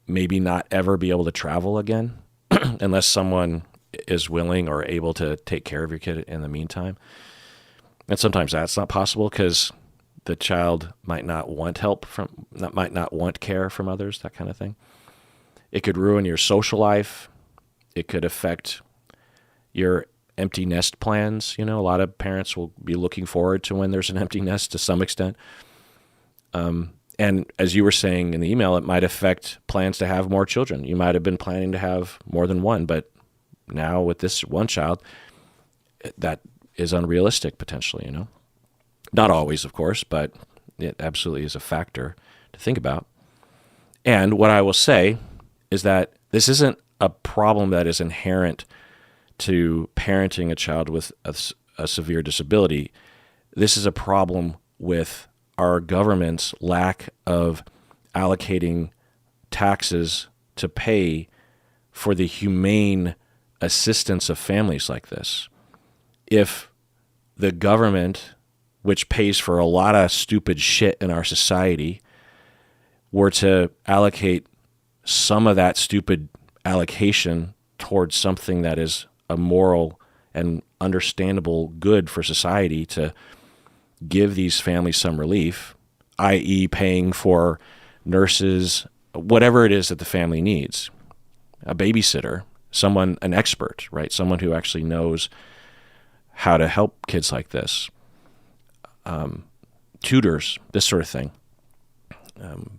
maybe not ever be able to travel again unless someone is willing or able to take care of your kid in the meantime. And sometimes that's not possible because the child might not want might not want care from others, that kind of thing. It could ruin your social life. It could affect your empty nest plans. A lot of parents will be looking forward to when there's an empty nest to some extent. And as you were saying in the email, it might affect plans to have more children. You might have been planning to have more than one, but now with this one child, that is unrealistic potentially, Not always, of course, but it absolutely is a factor to think about. And what I will say is that this isn't a problem that is inherent to parenting a child with a severe disability. This is a problem with our government's lack of allocating taxes to pay for the humane assistance of families like this. If the government, which pays for a lot of stupid shit in our society, were to allocate some of that stupid allocation towards something that is a moral and understandable good for society, to give these families some relief, i.e. paying for nurses, whatever it is that the family needs, a babysitter, an expert, right? Someone who actually knows how to help kids like this, tutors, this sort of thing,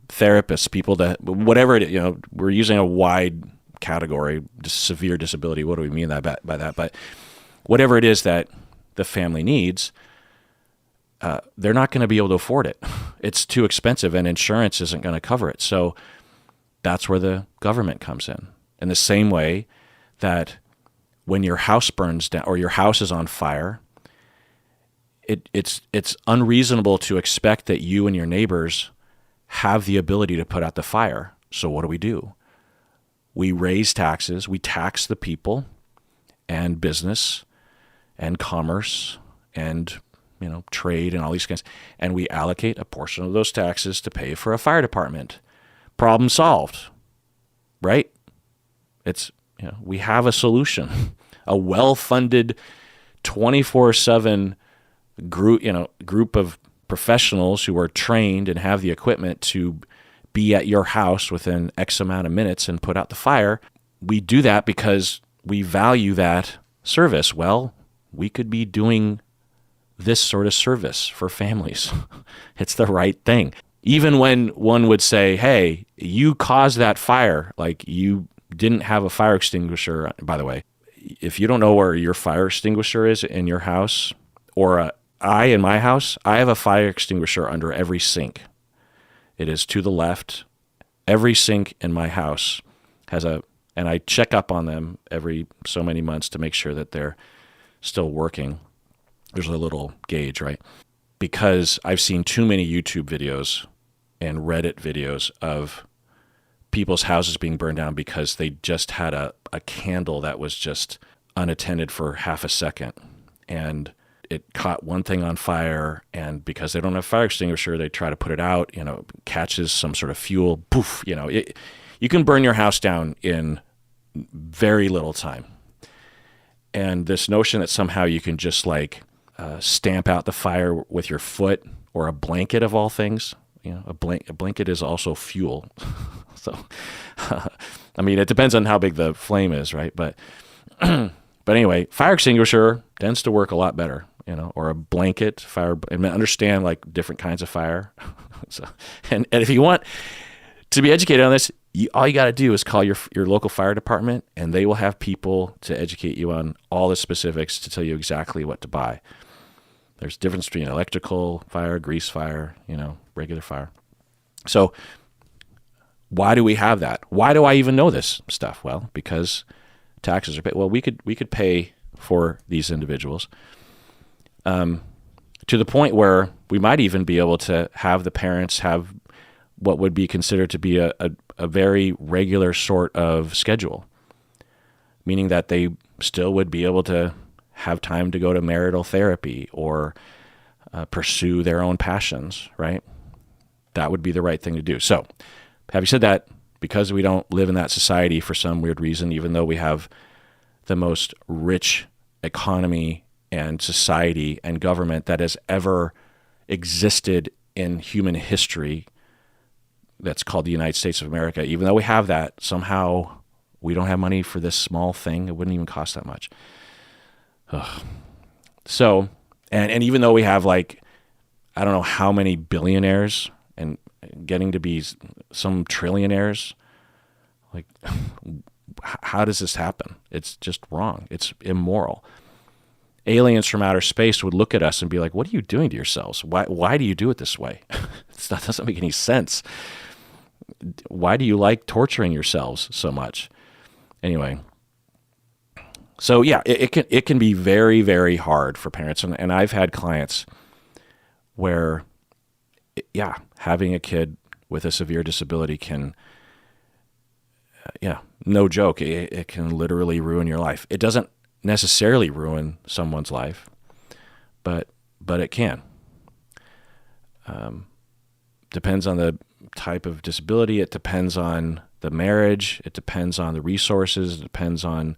therapists, people that, whatever it is, we're using a wide category, severe disability. What do we mean by that? But whatever it is that the family needs, they're not going to be able to afford it. It's too expensive, and insurance isn't going to cover it. So that's where the government comes in. In the same way that when your house burns down or your house is on fire, it's unreasonable to expect that you and your neighbors have the ability to put out the fire. So what do? We raise taxes. We tax the people and business and commerce and trade and all these kinds, and we allocate a portion of those taxes to pay for a fire department. Problem solved, right? It's we have a solution, a well-funded 24/7 group of professionals who are trained and have the equipment to be at your house within X amount of minutes and put out the fire. We do that because we value that service. Well, we could be doing this sort of service for families. It's the right thing. Even when one would say, hey, you caused that fire, like you didn't have a fire extinguisher. By the way, if you don't know where your fire extinguisher is in your house, or in my house, I have a fire extinguisher under every sink. It is to the left. Every sink in my house has and I check up on them every so many months to make sure that they're still working. There's a little gauge, right? Because I've seen too many YouTube videos and Reddit videos of people's houses being burned down because they just had a candle that was just unattended for half a second. And it caught one thing on fire, and because they don't have a fire extinguisher, they try to put it out, catches some sort of fuel, poof, you can burn your house down in very little time. And this notion that somehow you can just stamp out the fire with your foot or a blanket of all things, a blanket is also fuel. So, it depends on how big the flame is, right? But anyway, fire extinguisher tends to work a lot better. or a blanket fire, and understand like different kinds of fire. So, and if you want to be educated on this, all you got to do is call your local fire department, and they will have people to educate you on all the specifics to tell you exactly what to buy. There's a difference between electrical fire, grease fire, regular fire. So why do we have that? Why do I even know this stuff? Well, because taxes are paid. Well, we could pay for these individuals to the point where we might even be able to have the parents have what would be considered to be a very regular sort of schedule, meaning that they still would be able to have time to go to marital therapy or pursue their own passions, right? That would be the right thing to do. So, having said that, because we don't live in that society for some weird reason, even though we have the most rich economy and society and government that has ever existed in human history, that's called the United States of America, even though we have that, somehow we don't have money for this small thing. It wouldn't even cost that much. Ugh. So, and even though we have I don't know how many billionaires and getting to be some trillionaires, how does this happen? It's just wrong. It's immoral. Aliens from outer space would look at us and be like, what are you doing to yourselves? Why do you do it this way? That doesn't make any sense. Why do you like torturing yourselves so much? Anyway, so yeah, it can be very, very hard for parents. And I've had clients where, having a kid with a severe disability can, no joke, it can literally ruin your life. It doesn't necessarily ruin someone's life, but it can. Depends on the type of disability. It depends on the marriage. It depends on the resources. It depends on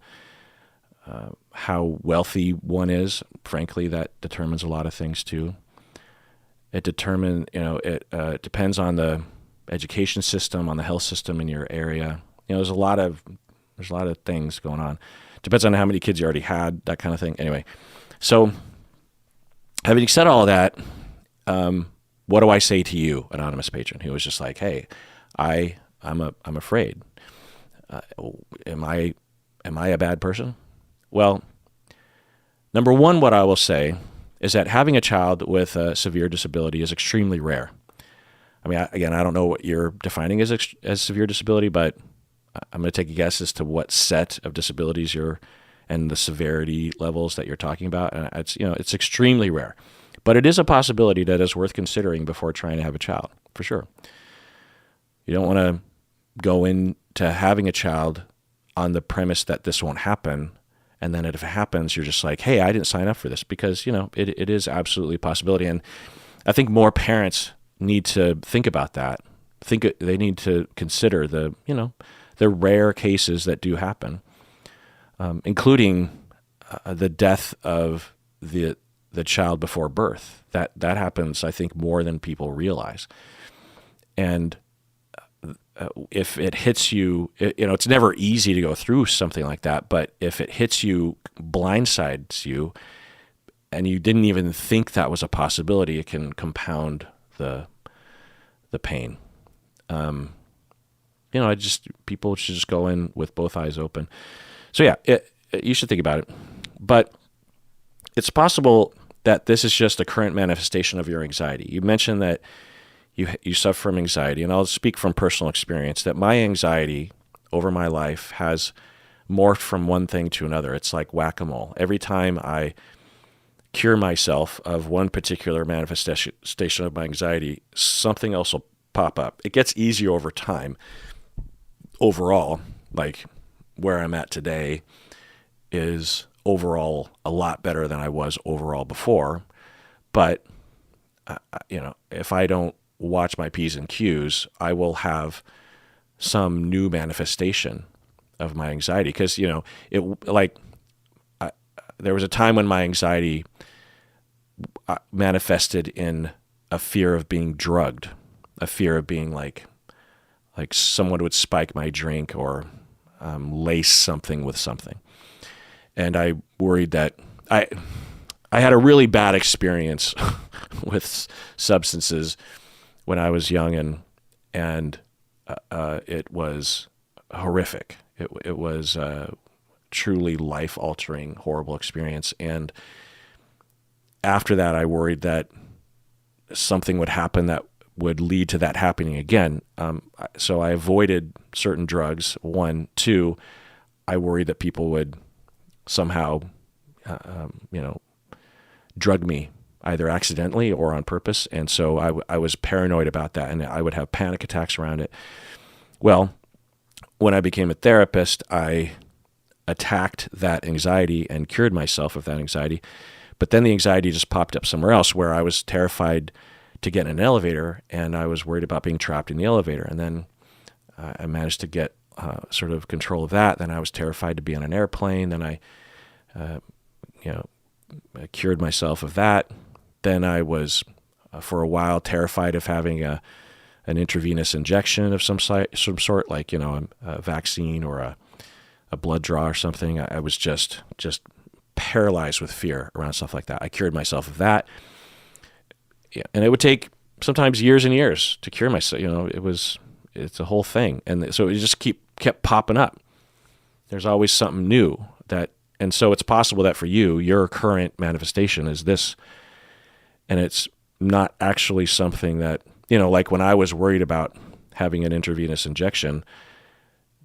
how wealthy one is. Frankly, that determines a lot of things too. It depends on the education system, on the health system in your area. There's a lot of things going on. Depends on how many kids you already had, that kind of thing. Anyway, so having said all that, what do I say to you, anonymous patron, who was just like, hey, I'm afraid. Am I a bad person? Well, number one, what I will say is that having a child with a severe disability is extremely rare. I mean, I don't know what you're defining as severe disability, but I'm going to take a guess as to what set of disabilities and the severity levels that you're talking about. And it's extremely rare, but it is a possibility that is worth considering before trying to have a child, for sure. You don't want to go into having a child on the premise that this won't happen. And then if it happens, you're just like, hey, I didn't sign up for this, because, it is absolutely a possibility. And I think more parents need to think about that. They need to consider the rare cases that do happen, including the death of the child before birth. That happens, I think, more than people realize. And if it hits you, it's never easy to go through something like that, but if it hits you, blindsides you, and you didn't even think that was a possibility, it can compound the pain. People should just go in with both eyes open. So yeah, you should think about it. But it's possible that this is just a current manifestation of your anxiety. You mentioned that you suffer from anxiety, and I'll speak from personal experience that my anxiety over my life has morphed from one thing to another. It's like whack-a-mole. Every time I cure myself of one particular manifestation of my anxiety, something else will pop up. It gets easier over time. Overall, like where I'm at today is overall a lot better than I was overall before. But, if I don't watch my P's and Q's, I will have some new manifestation of my anxiety. Because, there was a time when my anxiety manifested in a fear of being drugged, a fear of being like someone would spike my drink or lace something with something. And I worried that I I had a really bad experience with substances when I was young, and it was horrific. It was a truly life-altering, horrible experience. And after that, I worried that something would happen that would lead to that happening again. So I avoided certain drugs. 1, 2, I worried that people would somehow, drug me either accidentally or on purpose. And so I was paranoid about that, and I would have panic attacks around it. Well, when I became a therapist, I attacked that anxiety and cured myself of that anxiety. But then the anxiety just popped up somewhere else, where I was terrified to get in an elevator, and I was worried about being trapped in the elevator. And then I managed to get sort of control of that. Then I was terrified to be on an airplane. Then I cured myself of that. Then I was, for a while, terrified of having an intravenous injection of some sort, like, a vaccine or a blood draw or something. I was just paralyzed with fear around stuff like that. I cured myself of that. Yeah, and it would take sometimes years and years to cure myself. It's a whole thing. And so it just kept popping up. There's always something new and so it's possible that for you, your current manifestation is this, and it's not actually something that, like when I was worried about having an intravenous injection,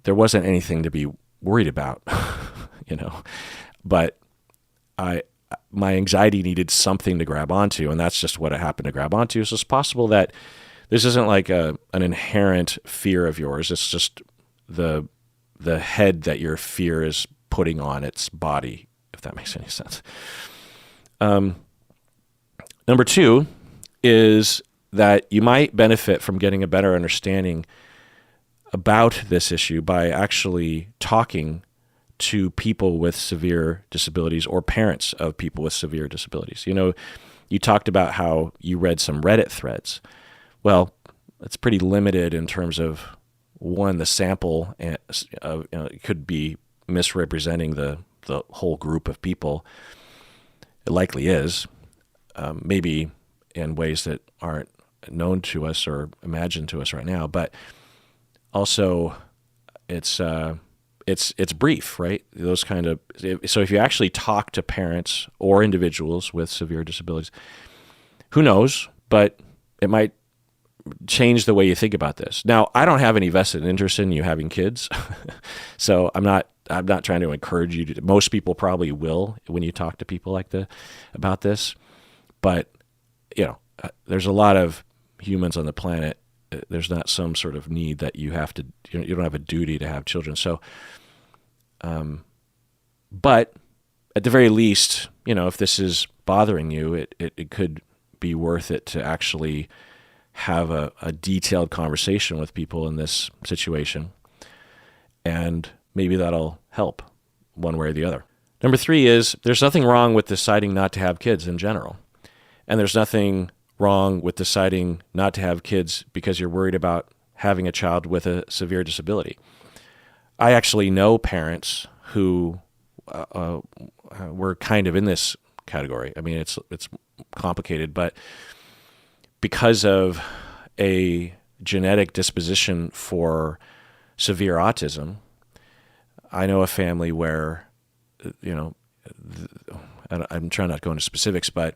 there wasn't anything to be worried about, but my anxiety needed something to grab onto, and that's just what it happened to grab onto. So it's possible that this isn't like an inherent fear of yours. It's just the head that your fear is putting on its body, if that makes any sense. Number 2 is that you might benefit from getting a better understanding about this issue by actually talking to people with severe disabilities or parents of people with severe disabilities. You talked about how you read some Reddit threads. Well, it's pretty limited in terms of, one, the sample, and it could be misrepresenting the whole group of people. It likely is, maybe in ways that aren't known to us or imagined to us right now. But also, it's brief, right? Those kind of. So if you actually talk to parents or individuals with severe disabilities, who knows? But it might change the way you think about this. Now, I don't have any vested interest in you having kids, so I'm not trying to encourage you to. Most people probably will when you talk to people about this, but there's a lot of humans on the planet. There's not some sort of need that you have to. You don't have a duty to have children. So, but at the very least, if this is bothering you, it could be worth it to actually have a detailed conversation with people in this situation, and maybe that'll help one way or the other. Number 3 is there's nothing wrong with deciding not to have kids in general, and there's nothing wrong with deciding not to have kids because you're worried about having a child with a severe disability. I actually know parents who were kind of in this category. I mean, it's complicated, but because of a genetic disposition for severe autism, I know a family where, I'm trying not to go into specifics, but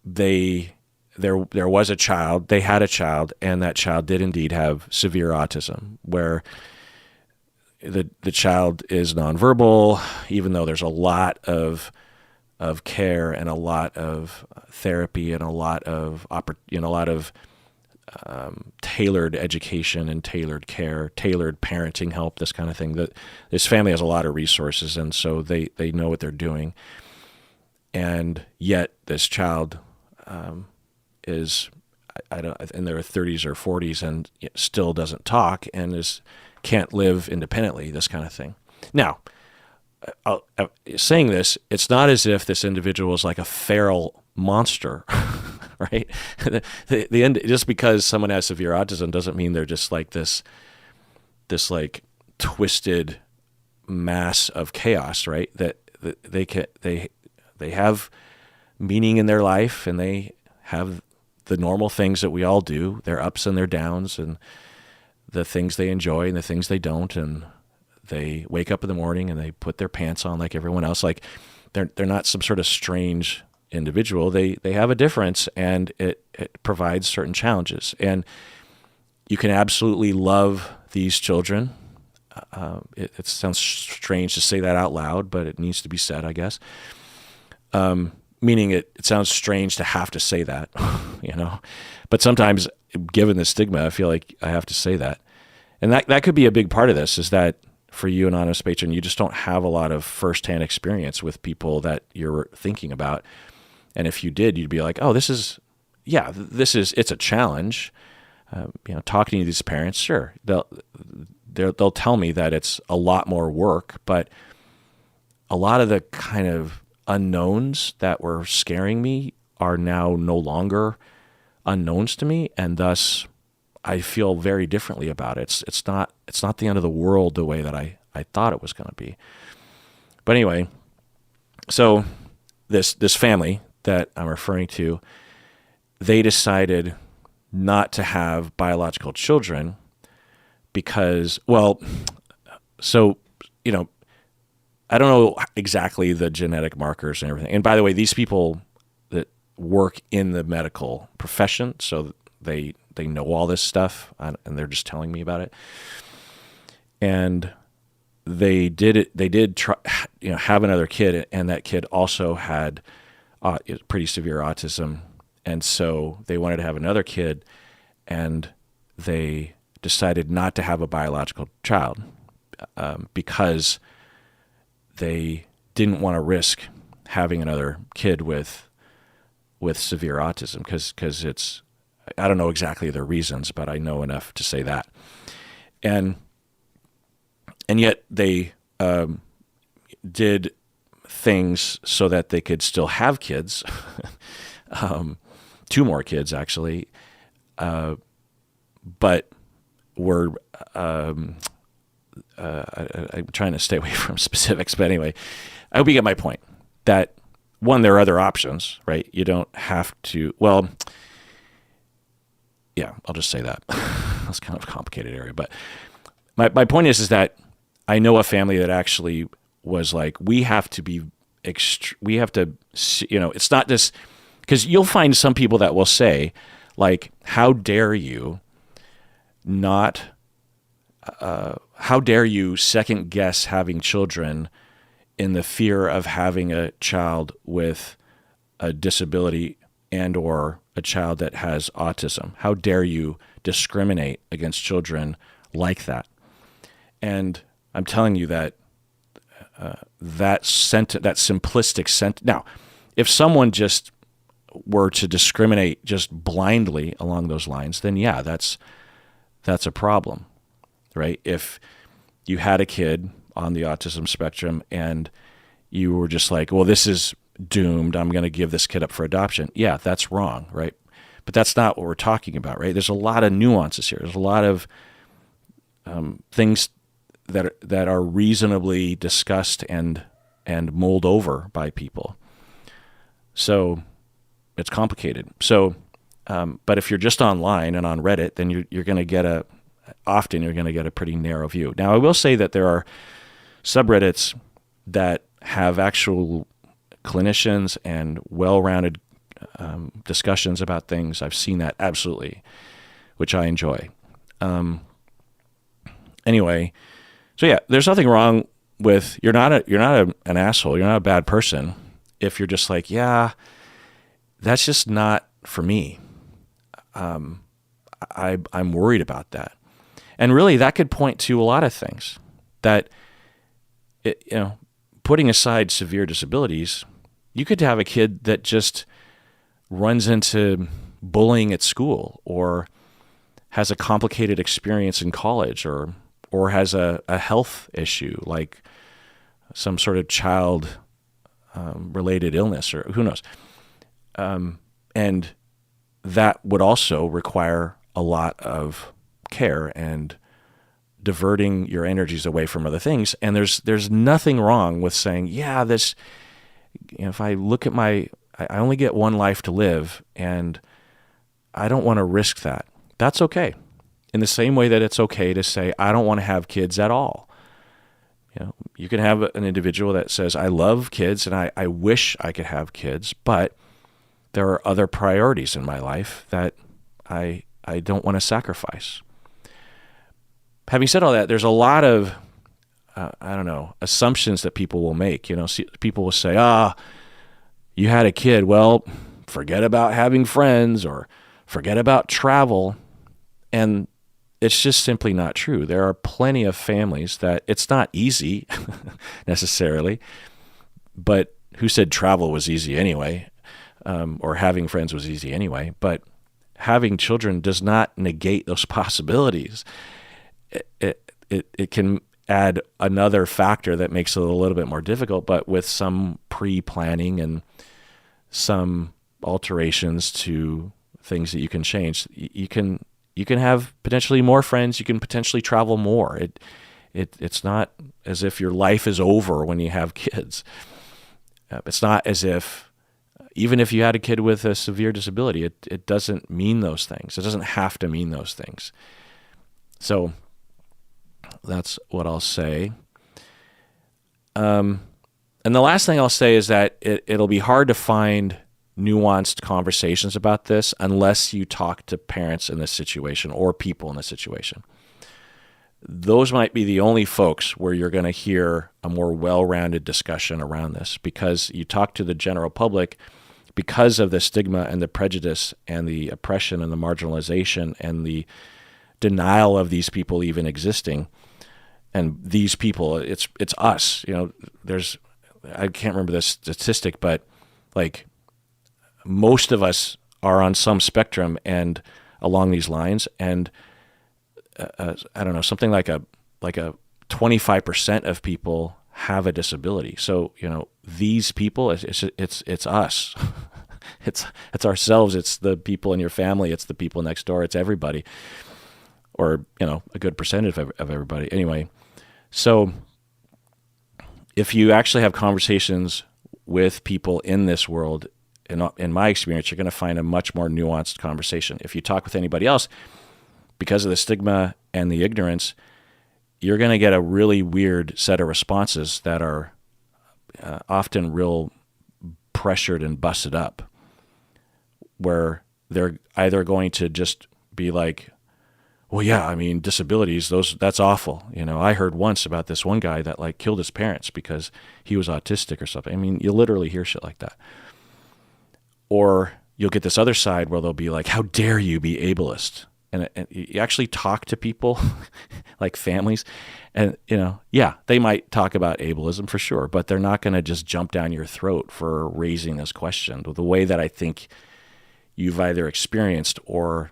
there was a child, they had a child, and that child did indeed have severe autism, where the child is nonverbal, even though there's a lot of care and a lot of therapy and a lot of tailored education and tailored care, tailored parenting help, this kind of thing. This family has a lot of resources, and so they know what they're doing. And yet this child is in their 30s or 40s and still doesn't talk and can't live independently, this kind of thing. Now, saying this, it's not as if this individual is like a feral monster, right? The end, just because someone has severe autism doesn't mean they're just like this like twisted mass of chaos, right? That they they have meaning in their life, and they have the normal things that we all do, their ups and their downs, and the things they enjoy and the things they don't, and they wake up in the morning and they put their pants on like everyone else. Like they're not some sort of strange individual. They have a difference, and it provides certain challenges. And you can absolutely love these children. It sounds strange to say that out loud, but it needs to be said, I guess. Meaning it sounds strange to have to say that, But sometimes, given the stigma, I feel like I have to say that. And that could be a big part of this, is that for you, Anonymous Patron, you just don't have a lot of firsthand experience with people that you're thinking about. And if you did, you'd be like, oh, it's a challenge. Talking to these parents, sure, they'll tell me that it's a lot more work, but a lot of the kind of unknowns that were scaring me are now no longer unknowns to me, and thus I feel very differently about it. It's not the end of the world the way that I thought it was going to be. But anyway, so this family that I'm referring to, they decided not to have biological children because, I don't know exactly the genetic markers and everything. And by the way, these people that work in the medical profession, so they know all this stuff, and they're just telling me about it. And they did try, have another kid, and that kid also had pretty severe autism. And so they wanted to have another kid, and they decided not to have a biological child because they didn't want to risk having another kid with severe autism because it's, I don't know exactly the reasons, but I know enough to say that. And yet they did things so that they could still have kids, 2 more kids actually, but were I'm trying to stay away from specifics, but anyway, I hope you get my point. That one, there are other options, right? You don't have to. Well, yeah, I'll just say that. That's kind of a complicated area, but my point is that I know a family that actually was like, we have to, it's not just, because you'll find some people that will say, like, how dare you second guess having children in the fear of having a child with a disability and or a child that has autism? How dare you discriminate against children like that? And I'm telling you that that simplistic sentence. Now, if someone just were to discriminate just blindly along those lines, then yeah, that's a problem, right? If you had a kid on the autism spectrum and you were just like, well, this is doomed, I'm going to give this kid up for adoption. Yeah, that's wrong, right? But that's not what we're talking about, right? There's a lot of nuances here. There's a lot of things that are reasonably discussed and mulled over by people. So it's complicated. So, but if you're just online and on Reddit, then you're going to get a pretty narrow view. Now, I will say that there are subreddits that have actual clinicians and well-rounded discussions about things. I've seen that absolutely, which I enjoy. Anyway, so yeah, there's nothing wrong with you're not an asshole. You're not a bad person if you're just like, yeah, that's just not for me. I'm worried about that. And really, that could point to a lot of things. That, putting aside severe disabilities, you could have a kid that just runs into bullying at school, or has a complicated experience in college, or has a health issue like some sort of child related illness, or who knows. And that would also require a lot of care and diverting your energies away from other things. And there's nothing wrong with saying, yeah, this, if I look at I only get one life to live, and I don't want to risk that. That's okay. In the same way that it's okay to say, I don't want to have kids at all. You can have an individual that says, I love kids and I wish I could have kids, but there are other priorities in my life that I don't want to sacrifice. Having said all that, there's a lot of, assumptions that people will make. People will say, you had a kid. Well, forget about having friends or forget about travel. And it's just simply not true. There are plenty of families that it's not easy necessarily, but who said travel was easy anyway, or having friends was easy anyway? But having children does not negate those possibilities. It can add another factor that makes it a little bit more difficult, but with some pre-planning and some alterations to things that you can change, you can have potentially more friends. You can potentially travel more. It's not as if your life is over when you have kids. It's not as if, even if you had a kid with a severe disability, it doesn't mean those things. It doesn't have to mean those things. So that's what I'll say. And the last thing I'll say is that it'll be hard to find nuanced conversations about this unless you talk to parents in this situation or people in this situation. Those might be the only folks where you're going to hear a more well-rounded discussion around this, because you talk to the general public, because of the stigma and the prejudice and the oppression and the marginalization and the denial of these people even existing. And these people, it's us. I can't remember the statistic, but like most of us are on some spectrum and along these lines, and I don't know, something like a 25% of people have a disability. So these people, it's us, it's ourselves, it's the people in your family, it's the people next door, it's everybody, or a good percentage of everybody. Anyway, so if you actually have conversations with people in this world, in my experience, you're going to find a much more nuanced conversation. If you talk with anybody else, because of the stigma and the ignorance, you're going to get a really weird set of responses that are often real pressured and busted up, where they're either going to just be like, well, yeah, I mean, disabilities, that's awful. I heard once about this one guy that like killed his parents because he was autistic or something. I mean, you literally hear shit like that. Or you'll get this other side where they'll be like, how dare you be ableist? And you actually talk to people like families, and they might talk about ableism for sure, but they're not going to just jump down your throat for raising this question the way that I think you've either experienced or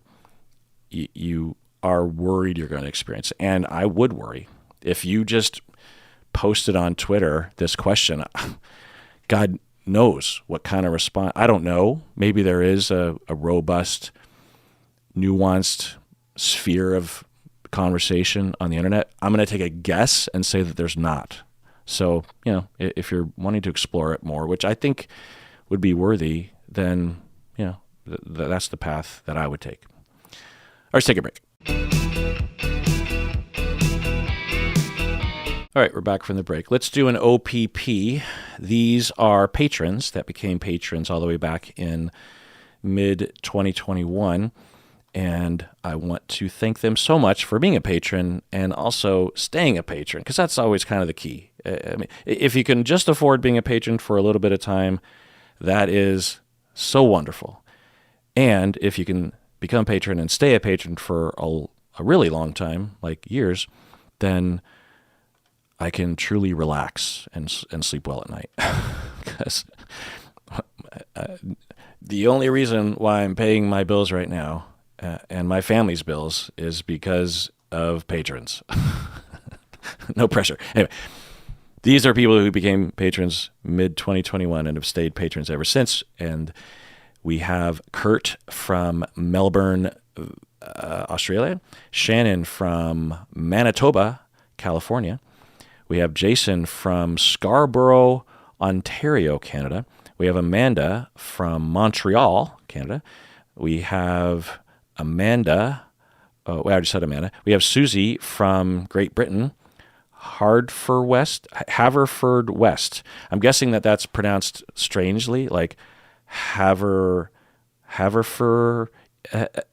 you are worried you're going to experience. And I would worry if you just posted on Twitter this question. God knows what kind of response. I don't know. Maybe there is a robust, nuanced sphere of conversation on the internet. I'm going to take a guess and say that there's not. So, if you're wanting to explore it more, which I think would be worthy, then, that's the path that I would take. All right, let's take a break. All right, we're back from the break. Let's do an OPP. These are patrons that became patrons all the way back in mid-2021, and I want to thank them so much for being a patron and also staying a patron, because that's always kind of the key. I mean, if you can just afford being a patron for a little bit of time, that is so wonderful. And if you can become a patron and stay a patron for a really long time, like years, then I can truly relax and sleep well at night. Because the only reason why I'm paying my bills right now and my family's bills is because of patrons. No pressure. Anyway, these are people who became patrons mid-2021 and have stayed patrons ever since. And we have Kurt from Melbourne, Australia, Shannon from Manitoba, California. We have Jason from Scarborough, Ontario, Canada. We have Amanda from Montreal, Canada. We have Amanda. Oh, I already said Amanda. We have Susie from Great Britain. Haverford West. I'm guessing that that's pronounced strangely, like Haverford,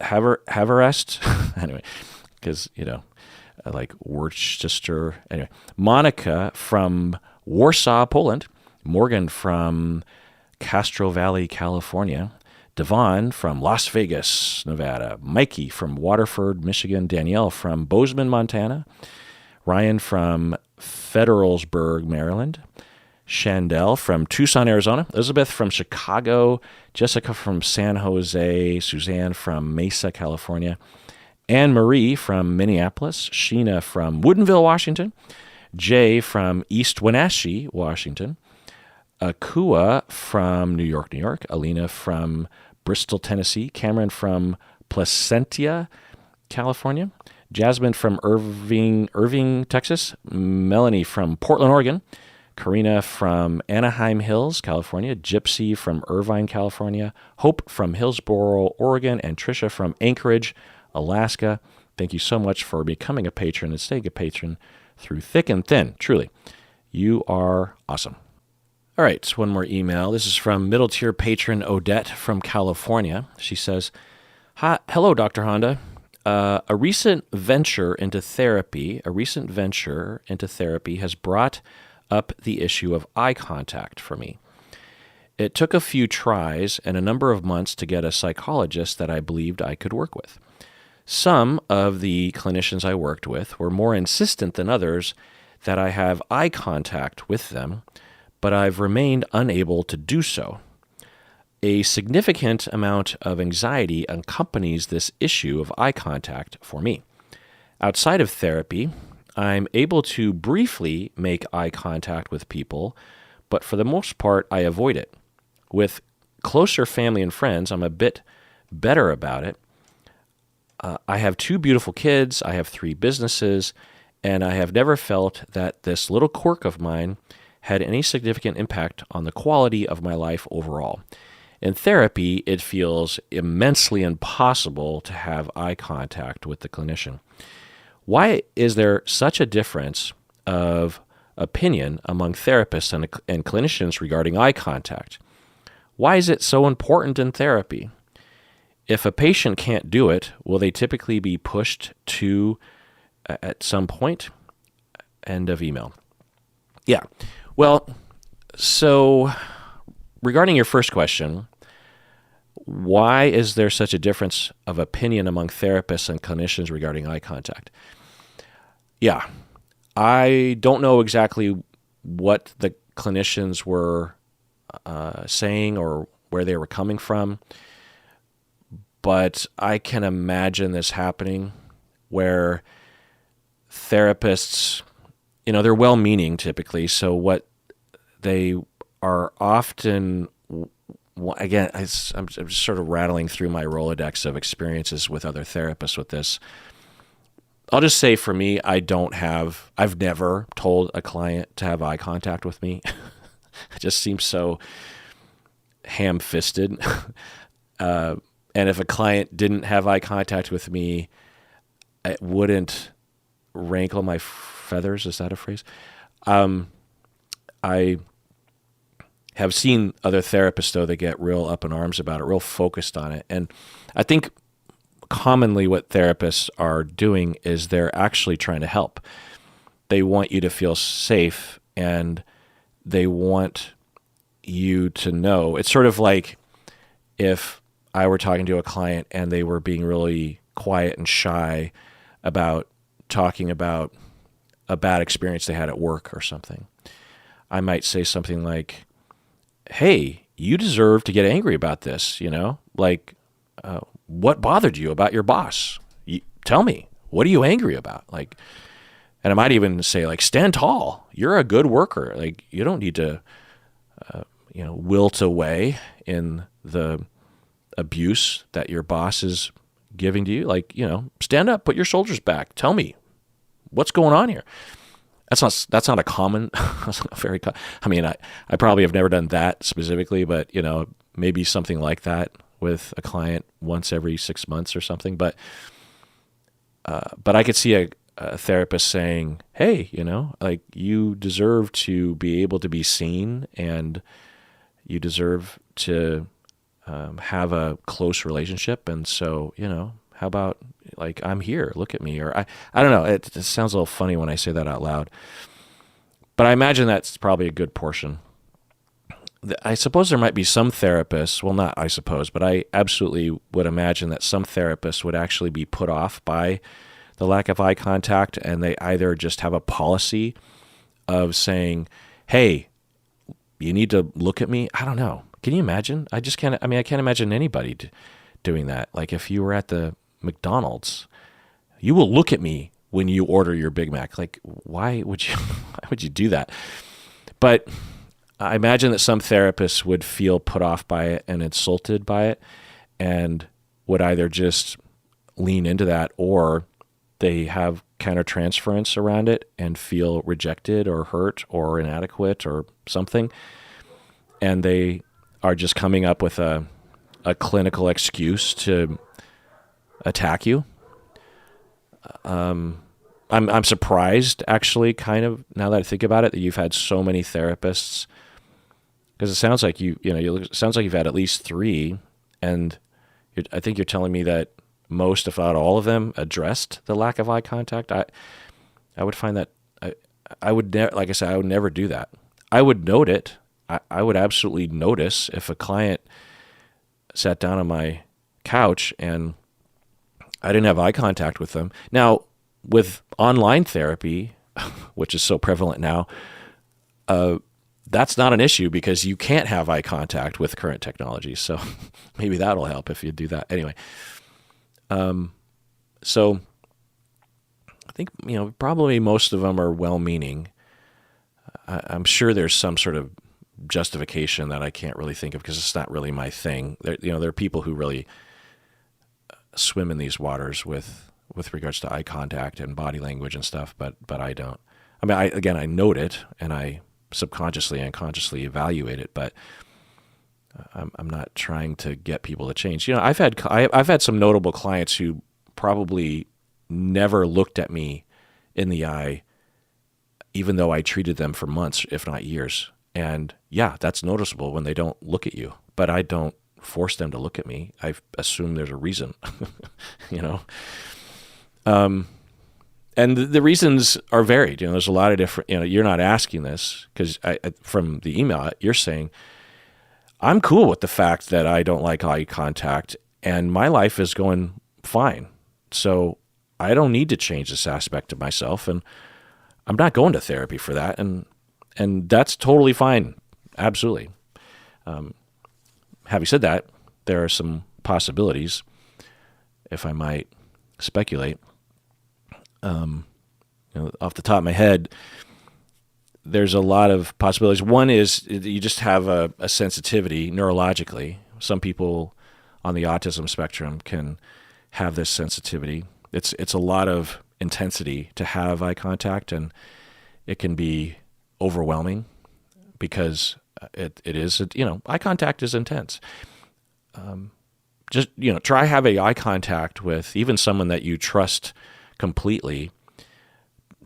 Haverest. Anyway, because, like Worcester. Anyway, Monica from Warsaw, Poland. Morgan from Castro Valley, California. Devon from Las Vegas, Nevada. Mikey from Waterford, Michigan. Danielle from Bozeman, Montana. Ryan from Federalsburg, Maryland. Chandel from Tucson, Arizona. Elizabeth from Chicago. Jessica from San Jose. Suzanne from Mesa, California. Anne Marie from Minneapolis. Sheena from Woodinville, Washington. Jay from East Wenatchee, Washington. Akua from New York, New York. Alina from Bristol, Tennessee. Cameron from Placentia, California. Jasmine from Irving, Texas. Melanie from Portland, Oregon. Karina from Anaheim Hills, California. Gypsy from Irvine, California. Hope from Hillsboro, Oregon. And Trisha from Anchorage, Alaska. Thank you so much for becoming a patron and staying a patron through thick and thin. Truly, you are awesome. All right, one more email. This is from middle tier patron Odette from California. She says, "Hi, hello, Dr. Honda. A recent venture into therapy has brought up the issue of eye contact for me. It took a few tries and a number of months to get a psychologist that I believed I could work with. Some of the clinicians I worked with were more insistent than others that I have eye contact with them, but I've remained unable to do so. A significant amount of anxiety accompanies this issue of eye contact for me. Outside of therapy, I'm able to briefly make eye contact with people, but for the most part, I avoid it. With closer family and friends, I'm a bit better about it. I have 2 beautiful kids, I have 3 businesses, and I have never felt that this little quirk of mine had any significant impact on the quality of my life overall. In therapy, it feels immensely impossible to have eye contact with the clinician. Why is there such a difference of opinion among therapists and clinicians regarding eye contact? Why is it so important in therapy? If a patient can't do it, will they typically be pushed to at some point?" End of email. Yeah. Well, so regarding your first question, why is there such a difference of opinion among therapists and clinicians regarding eye contact? Yeah, I don't know exactly what the clinicians were saying or where they were coming from, but I can imagine this happening where therapists, they're well-meaning typically, so what they are often, again, I'm just sort of rattling through my Rolodex of experiences with other therapists with this. I'll just say for me, I've never told a client to have eye contact with me. It just seems so ham-fisted. And if a client didn't have eye contact with me, it wouldn't rankle my feathers. Is that a phrase? I have seen other therapists, though, that get real up in arms about it, real focused on it. And I think commonly what therapists are doing is they're actually trying to help. They want you to feel safe, and they want you to know. It's sort of like if I were talking to a client and they were being really quiet and shy about talking about a bad experience they had at work or something. I might say something like, "Hey, you deserve to get angry about this, what bothered you about your boss? Tell me, what are you angry about?" And I might even say, "Stand tall. You're a good worker. You don't need to, wilt away in the abuse that your boss is giving to you. Stand up, put your shoulders back. Tell me what's going on here." that's not a common, that's not very, I mean, I probably have never done that specifically, but maybe something like that with a client once every 6 months or something. But I could see a therapist saying, hey, like you deserve to be able to be seen, and you deserve to have a close relationship. And so, how about like, I'm here, look at me. Or I don't know. It sounds a little funny when I say that out loud, but I imagine that's probably a good portion. I suppose there might be some therapists, well, not I suppose, but I absolutely would imagine that some therapists would actually be put off by the lack of eye contact, and they either just have a policy of saying, hey, you need to look at me. I don't know. Can you imagine? I can't imagine anybody doing that. Like if you were at the McDonald's, you will look at me when you order your Big Mac. Like, why would you do that? But I imagine that some therapists would feel put off by it and insulted by it, and would either just lean into that, or they have countertransference around it and feel rejected or hurt or inadequate or something, and they are just coming up with a clinical excuse to attack you. I'm surprised, actually, kind of, now that I think about it, that you've had so many therapists, because it sounds like it sounds like you've had at least 3, and I think you're telling me that most, if not all of them, addressed the lack of eye contact. I would find that I would like I said, I would never do that. I would note it. I would absolutely notice if a client sat down on my couch and I didn't have eye contact with them. Now, with online therapy, which is so prevalent now, that's not an issue because you can't have eye contact with current technology. So maybe that'll help if you do that. Anyway, so I think, probably most of them are well-meaning. I'm sure there's some sort of justification that I can't really think of because it's not really my thing. There are people who really swim in these waters with regards to eye contact and body language and stuff, but I don't. I mean, I note it and I subconsciously and consciously evaluate it, but I'm not trying to get people to change. I've had some notable clients who probably never looked at me in the eye, even though I treated them for months, if not years. And yeah, that's noticeable when they don't look at you, but I don't force them to look at me. I assume there's a reason, and the reasons are varied. There's a lot of different, you're not asking this because from the email, you're saying, I'm cool with the fact that I don't like eye contact and my life is going fine. So I don't need to change this aspect of myself, and I'm not going to therapy for that. And that's totally fine. Absolutely. Having said that, there are some possibilities, if I might speculate. Off the top of my head, there's a lot of possibilities. One is you just have a sensitivity neurologically. Some people on the autism spectrum can have this sensitivity. It's a lot of intensity to have eye contact, and it can be overwhelming because it is, eye contact is intense. Just, try having eye contact with even someone that you trust completely.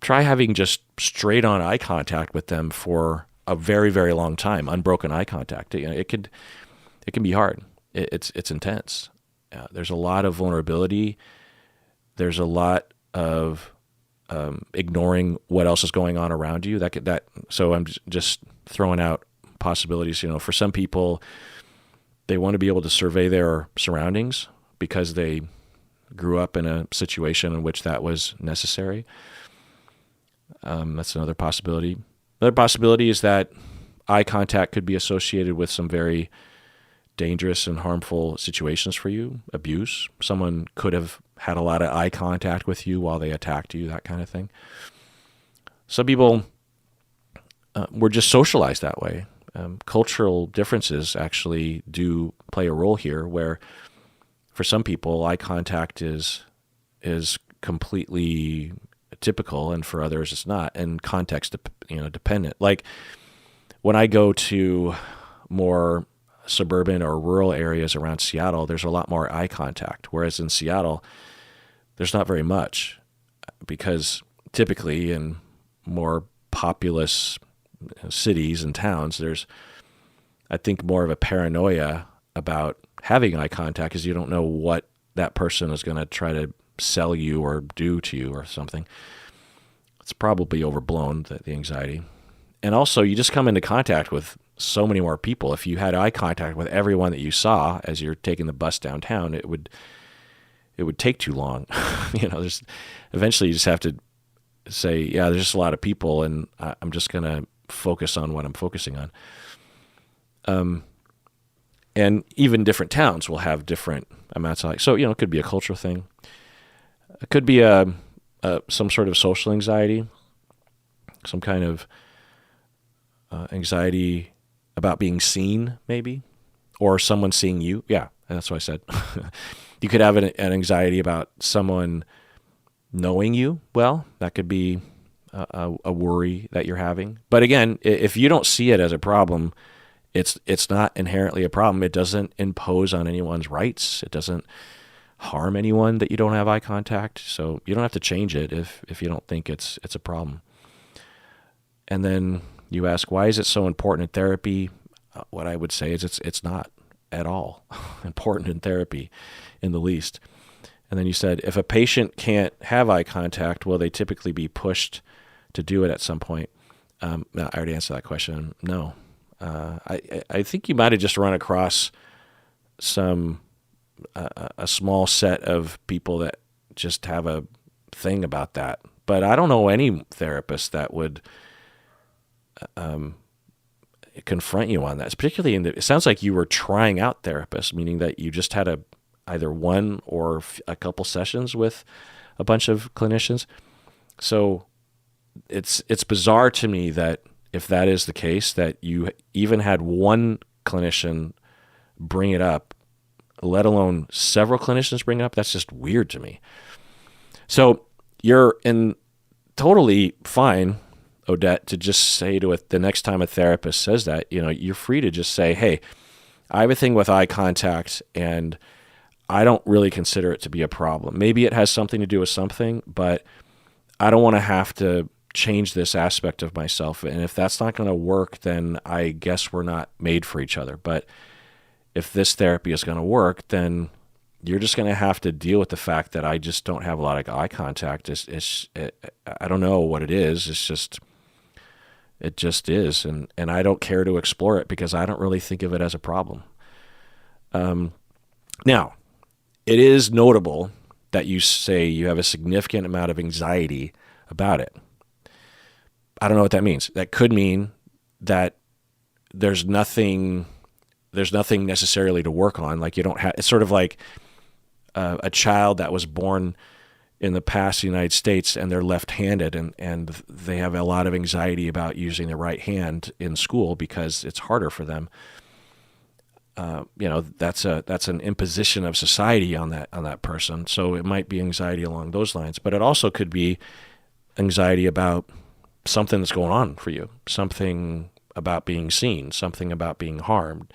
Try having just straight on eye contact with them for a very, very long time, unbroken eye contact. It can be hard. It's intense. There's a lot of vulnerability. There's a lot of ignoring what else is going on around you. So I'm just throwing out possibilities. For some people, they want to be able to survey their surroundings because they grew up in a situation in which that was necessary. That's another possibility. Another possibility is that eye contact could be associated with some very dangerous and harmful situations for you. Abuse. Someone could have had a lot of eye contact with you while they attacked you, that kind of thing. Some people were just socialized that way. Cultural differences actually do play a role here, where for some people eye contact is completely typical, and for others it's not, and context dependent. Like when I go to more suburban or rural areas around Seattle, there's a lot more eye contact, whereas in Seattle there's not very much, because typically in more populous cities and towns, there's, I think, more of a paranoia about having eye contact, because you don't know what that person is going to try to sell you or do to you or something. It's probably overblown, the anxiety. And also, you just come into contact with so many more people. If you had eye contact with everyone that you saw as you're taking the bus downtown, it would take too long. There's eventually you just have to say, yeah, there's just a lot of people, and I'm just going to focus on what I'm focusing on. And even different towns will have different amounts of, so, it could be a cultural thing. It could be some sort of social anxiety, some kind of anxiety about being seen, maybe, or someone seeing you. Yeah, that's what I said. You could have an anxiety about someone knowing you well. That could be a worry that you're having. But again, if you don't see it as a problem, it's not inherently a problem. It doesn't impose on anyone's rights. It doesn't harm anyone that you don't have eye contact. So you don't have to change it if you don't think it's a problem. And then you ask, why is it so important in therapy? What I would say is it's not at all important in therapy in the least. And then you said, if a patient can't have eye contact, will they typically be pushed to do it at some point? No, I already answered that question. No. I think you might have just run across a small set of people that just have a thing about that. But I don't know any therapist that would confront you on that. It's particularly it sounds like you were trying out therapists, meaning that you just had either one or a couple sessions with a bunch of clinicians. So it's bizarre to me that if that is the case, that you even had one clinician bring it up, let alone several clinicians bring it up. That's just weird to me. So you're totally fine, Odette, to just say to it the next time a therapist says that, you're free to just say, hey, I have a thing with eye contact and I don't really consider it to be a problem. Maybe it has something to do with something, but I don't want to have to change this aspect of myself. And if that's not going to work, then I guess we're not made for each other. But if this therapy is going to work, then you're just going to have to deal with the fact that I just don't have a lot of eye contact. I don't know what it is. It just is. And I don't care to explore it because I don't really think of it as a problem. Now, it is notable that you say you have a significant amount of anxiety about it. I don't know what that means. That could mean that there's nothing necessarily to work on. Like you don't have, it's sort of like a child that was born in the past United States and they're left-handed and they have a lot of anxiety about using their right hand in school because it's harder for them. That's an imposition of society on that person. So it might be anxiety along those lines, but it also could be anxiety about something that's going on for you, something about being seen, something about being harmed,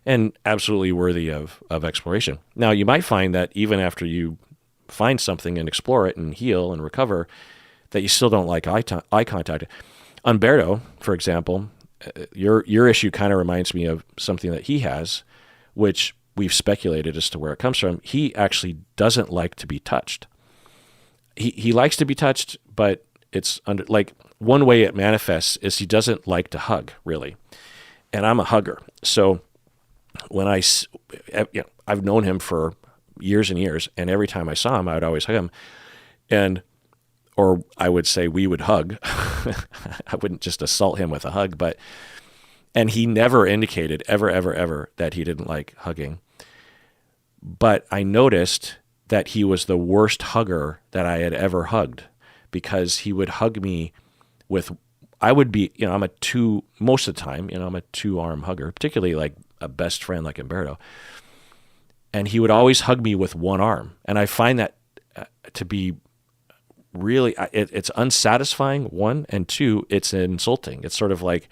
and absolutely worthy of exploration. Now, you might find that even after you find something and explore it and heal and recover, that you still don't like eye contact. Umberto, for example, your issue kind of reminds me of something that he has, which we've speculated as to where it comes from. He actually doesn't like to be touched. He likes to be touched, but it's under, like, one way it manifests is he doesn't like to hug, really. And I'm a hugger. So when I've known him for years and years, and every time I saw him, I would always hug him. Or I would say we would hug. I wouldn't just assault him with a hug, and he never indicated ever that he didn't like hugging. But I noticed that he was the worst hugger that I had ever hugged, because he would hug me with, I would be, most of the time, I'm a 2-arm hugger, particularly like a best friend like Umberto. And he would always hug me with one arm. And I find that to be really, it's unsatisfying, one, and two, it's insulting. It's sort of like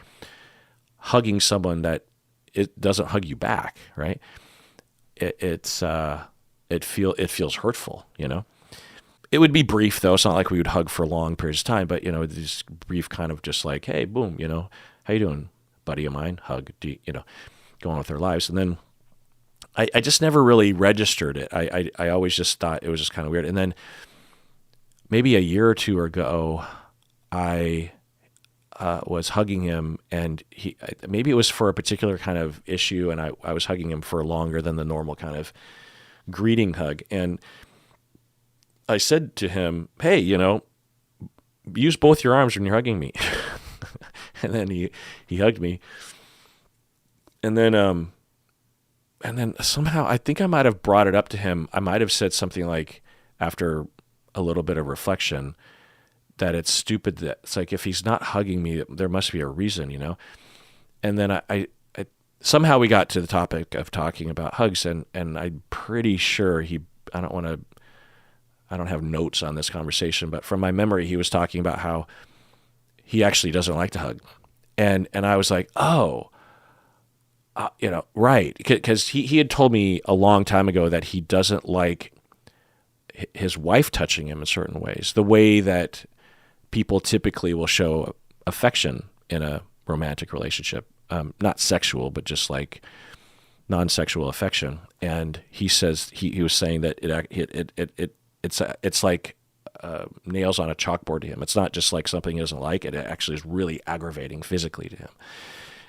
hugging someone that it doesn't hug you back, right? It feels hurtful, It would be brief though. It's not like we would hug for long periods of time, but this brief kind of just like, hey, boom, how you doing, buddy of mine? Hug, go on with their lives. And then I just never really registered it. I always just thought it was just kind of weird. And then maybe a year or two ago, I was hugging him, and maybe it was for a particular kind of issue, and I was hugging him for longer than the normal kind of greeting hug. And I said to him, hey, use both your arms when you're hugging me. And then he hugged me. And then somehow I think I might have brought it up to him. I might have said something like, after a little bit of reflection, that it's stupid that it's like, if he's not hugging me, there must be a reason, And then I somehow we got to the topic of talking about hugs, and I'm pretty sure I don't have notes on this conversation, but from my memory, he was talking about how he actually doesn't like to hug. And I was like, oh, right. Because he had told me a long time ago that he doesn't like his wife touching him in certain ways, the way that people typically will show affection in a romantic relationship, not sexual, but just like non-sexual affection. And he says he was saying that it's like nails on a chalkboard to him. It's not just like something he doesn't like. It actually is really aggravating physically to him.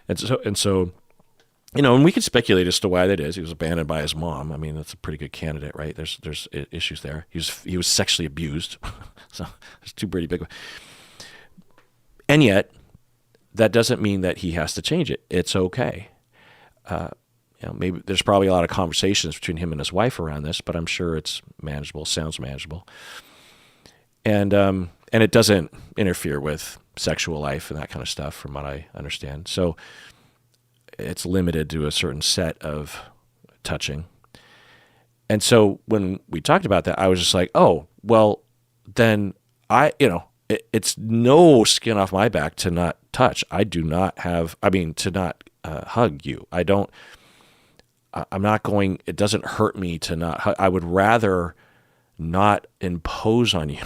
And so, and we could speculate as to why that is. He was abandoned by his mom. I mean, that's a pretty good candidate, right? There's issues there. He was sexually abused. So there's two pretty big ones. And yet, that doesn't mean that he has to change it. It's okay. Maybe there's probably a lot of conversations between him and his wife around this, but I'm sure it's manageable, sounds manageable. And it doesn't interfere with sexual life and that kind of stuff, from what I understand. So it's limited to a certain set of touching. And so when we talked about that, I was just like, oh, well, then it's no skin off my back to not touch. To not hug you. I'm not going, it doesn't hurt me to not hug. I would rather not impose on you.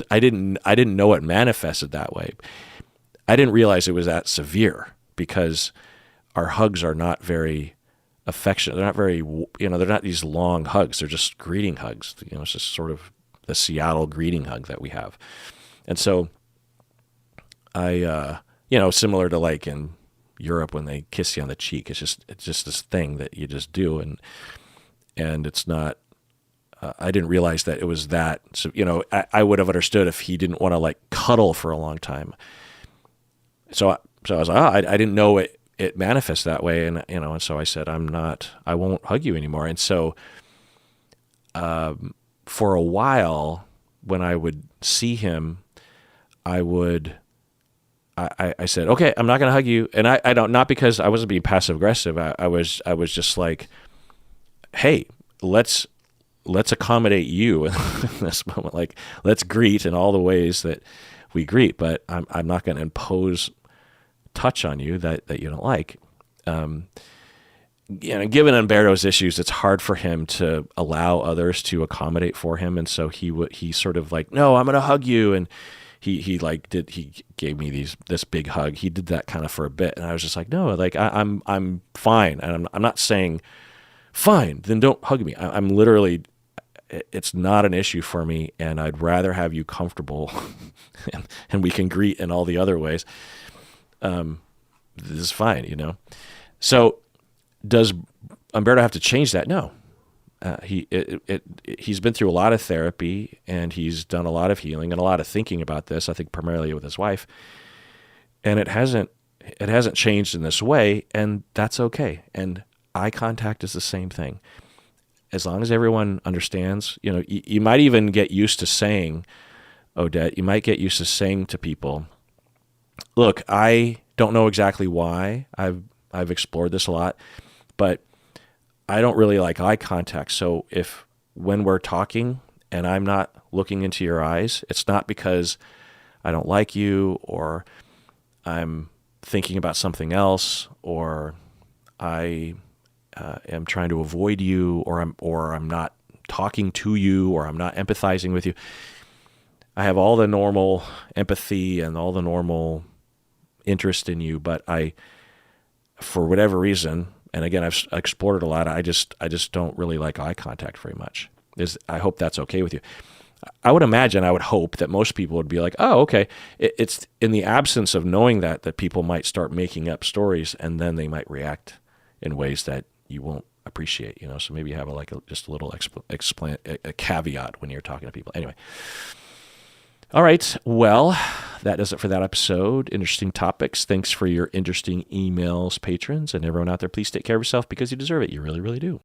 I didn't know it manifested that way. I didn't realize it was that severe, because our hugs are not very affectionate. They're not very, they're not these long hugs. They're just greeting hugs. It's just sort of the Seattle greeting hug that we have. And so I, similar to like in Europe when they kiss you on the cheek, it's just this thing that you just do. And it's not, I didn't realize that it was that. So, I would have understood if he didn't want to like cuddle for a long time. So I was like, I didn't know it manifests that way. And, and so I said, I won't hug you anymore. And so, for a while when I would see him, I said, okay, I'm not going to hug you. And I don't, not because I wasn't being passive aggressive. I was just like, hey, let's accommodate you in this moment. Like, let's greet in all the ways that we greet, but I'm not going to impose touch on you that you don't like. Given Umberto's issues, it's hard for him to allow others to accommodate for him. And so he sort of like, no, I'm going to hug you. And he gave me this big hug. He did that kind of for a bit. And I was just like, no, like I'm fine. And I'm not saying fine, then don't hug me. I'm literally, it's not an issue for me. And I'd rather have you comfortable and we can greet in all the other ways. This is fine, So does Umberto have to change that? No. He's been through a lot of therapy, and he's done a lot of healing and a lot of thinking about this, I think primarily with his wife. And it hasn't changed in this way, and that's okay. And eye contact is the same thing. As long as everyone understands, you might even get used to saying, Odette, you might get used to saying to people, look, I don't know exactly why. I've explored this a lot, but I don't really like eye contact. So when we're talking and I'm not looking into your eyes, it's not because I don't like you, or I'm thinking about something else, or I am trying to avoid you, or I'm not talking to you, or I'm not empathizing with you. I have all the normal empathy and all the normal interest in you, but for whatever reason, and again, I've explored it a lot, I just don't really like eye contact very much. I hope that's okay with you. I would hope that most people would be like, oh, okay. It's in the absence of knowing that people might start making up stories, and then they might react in ways that you won't appreciate, So maybe you have just a little a caveat when you're talking to people. Anyway. All right. Well, that does it for that episode. Interesting topics. Thanks for your interesting emails, patrons, and everyone out there. Please take care of yourself because you deserve it. You really, really do.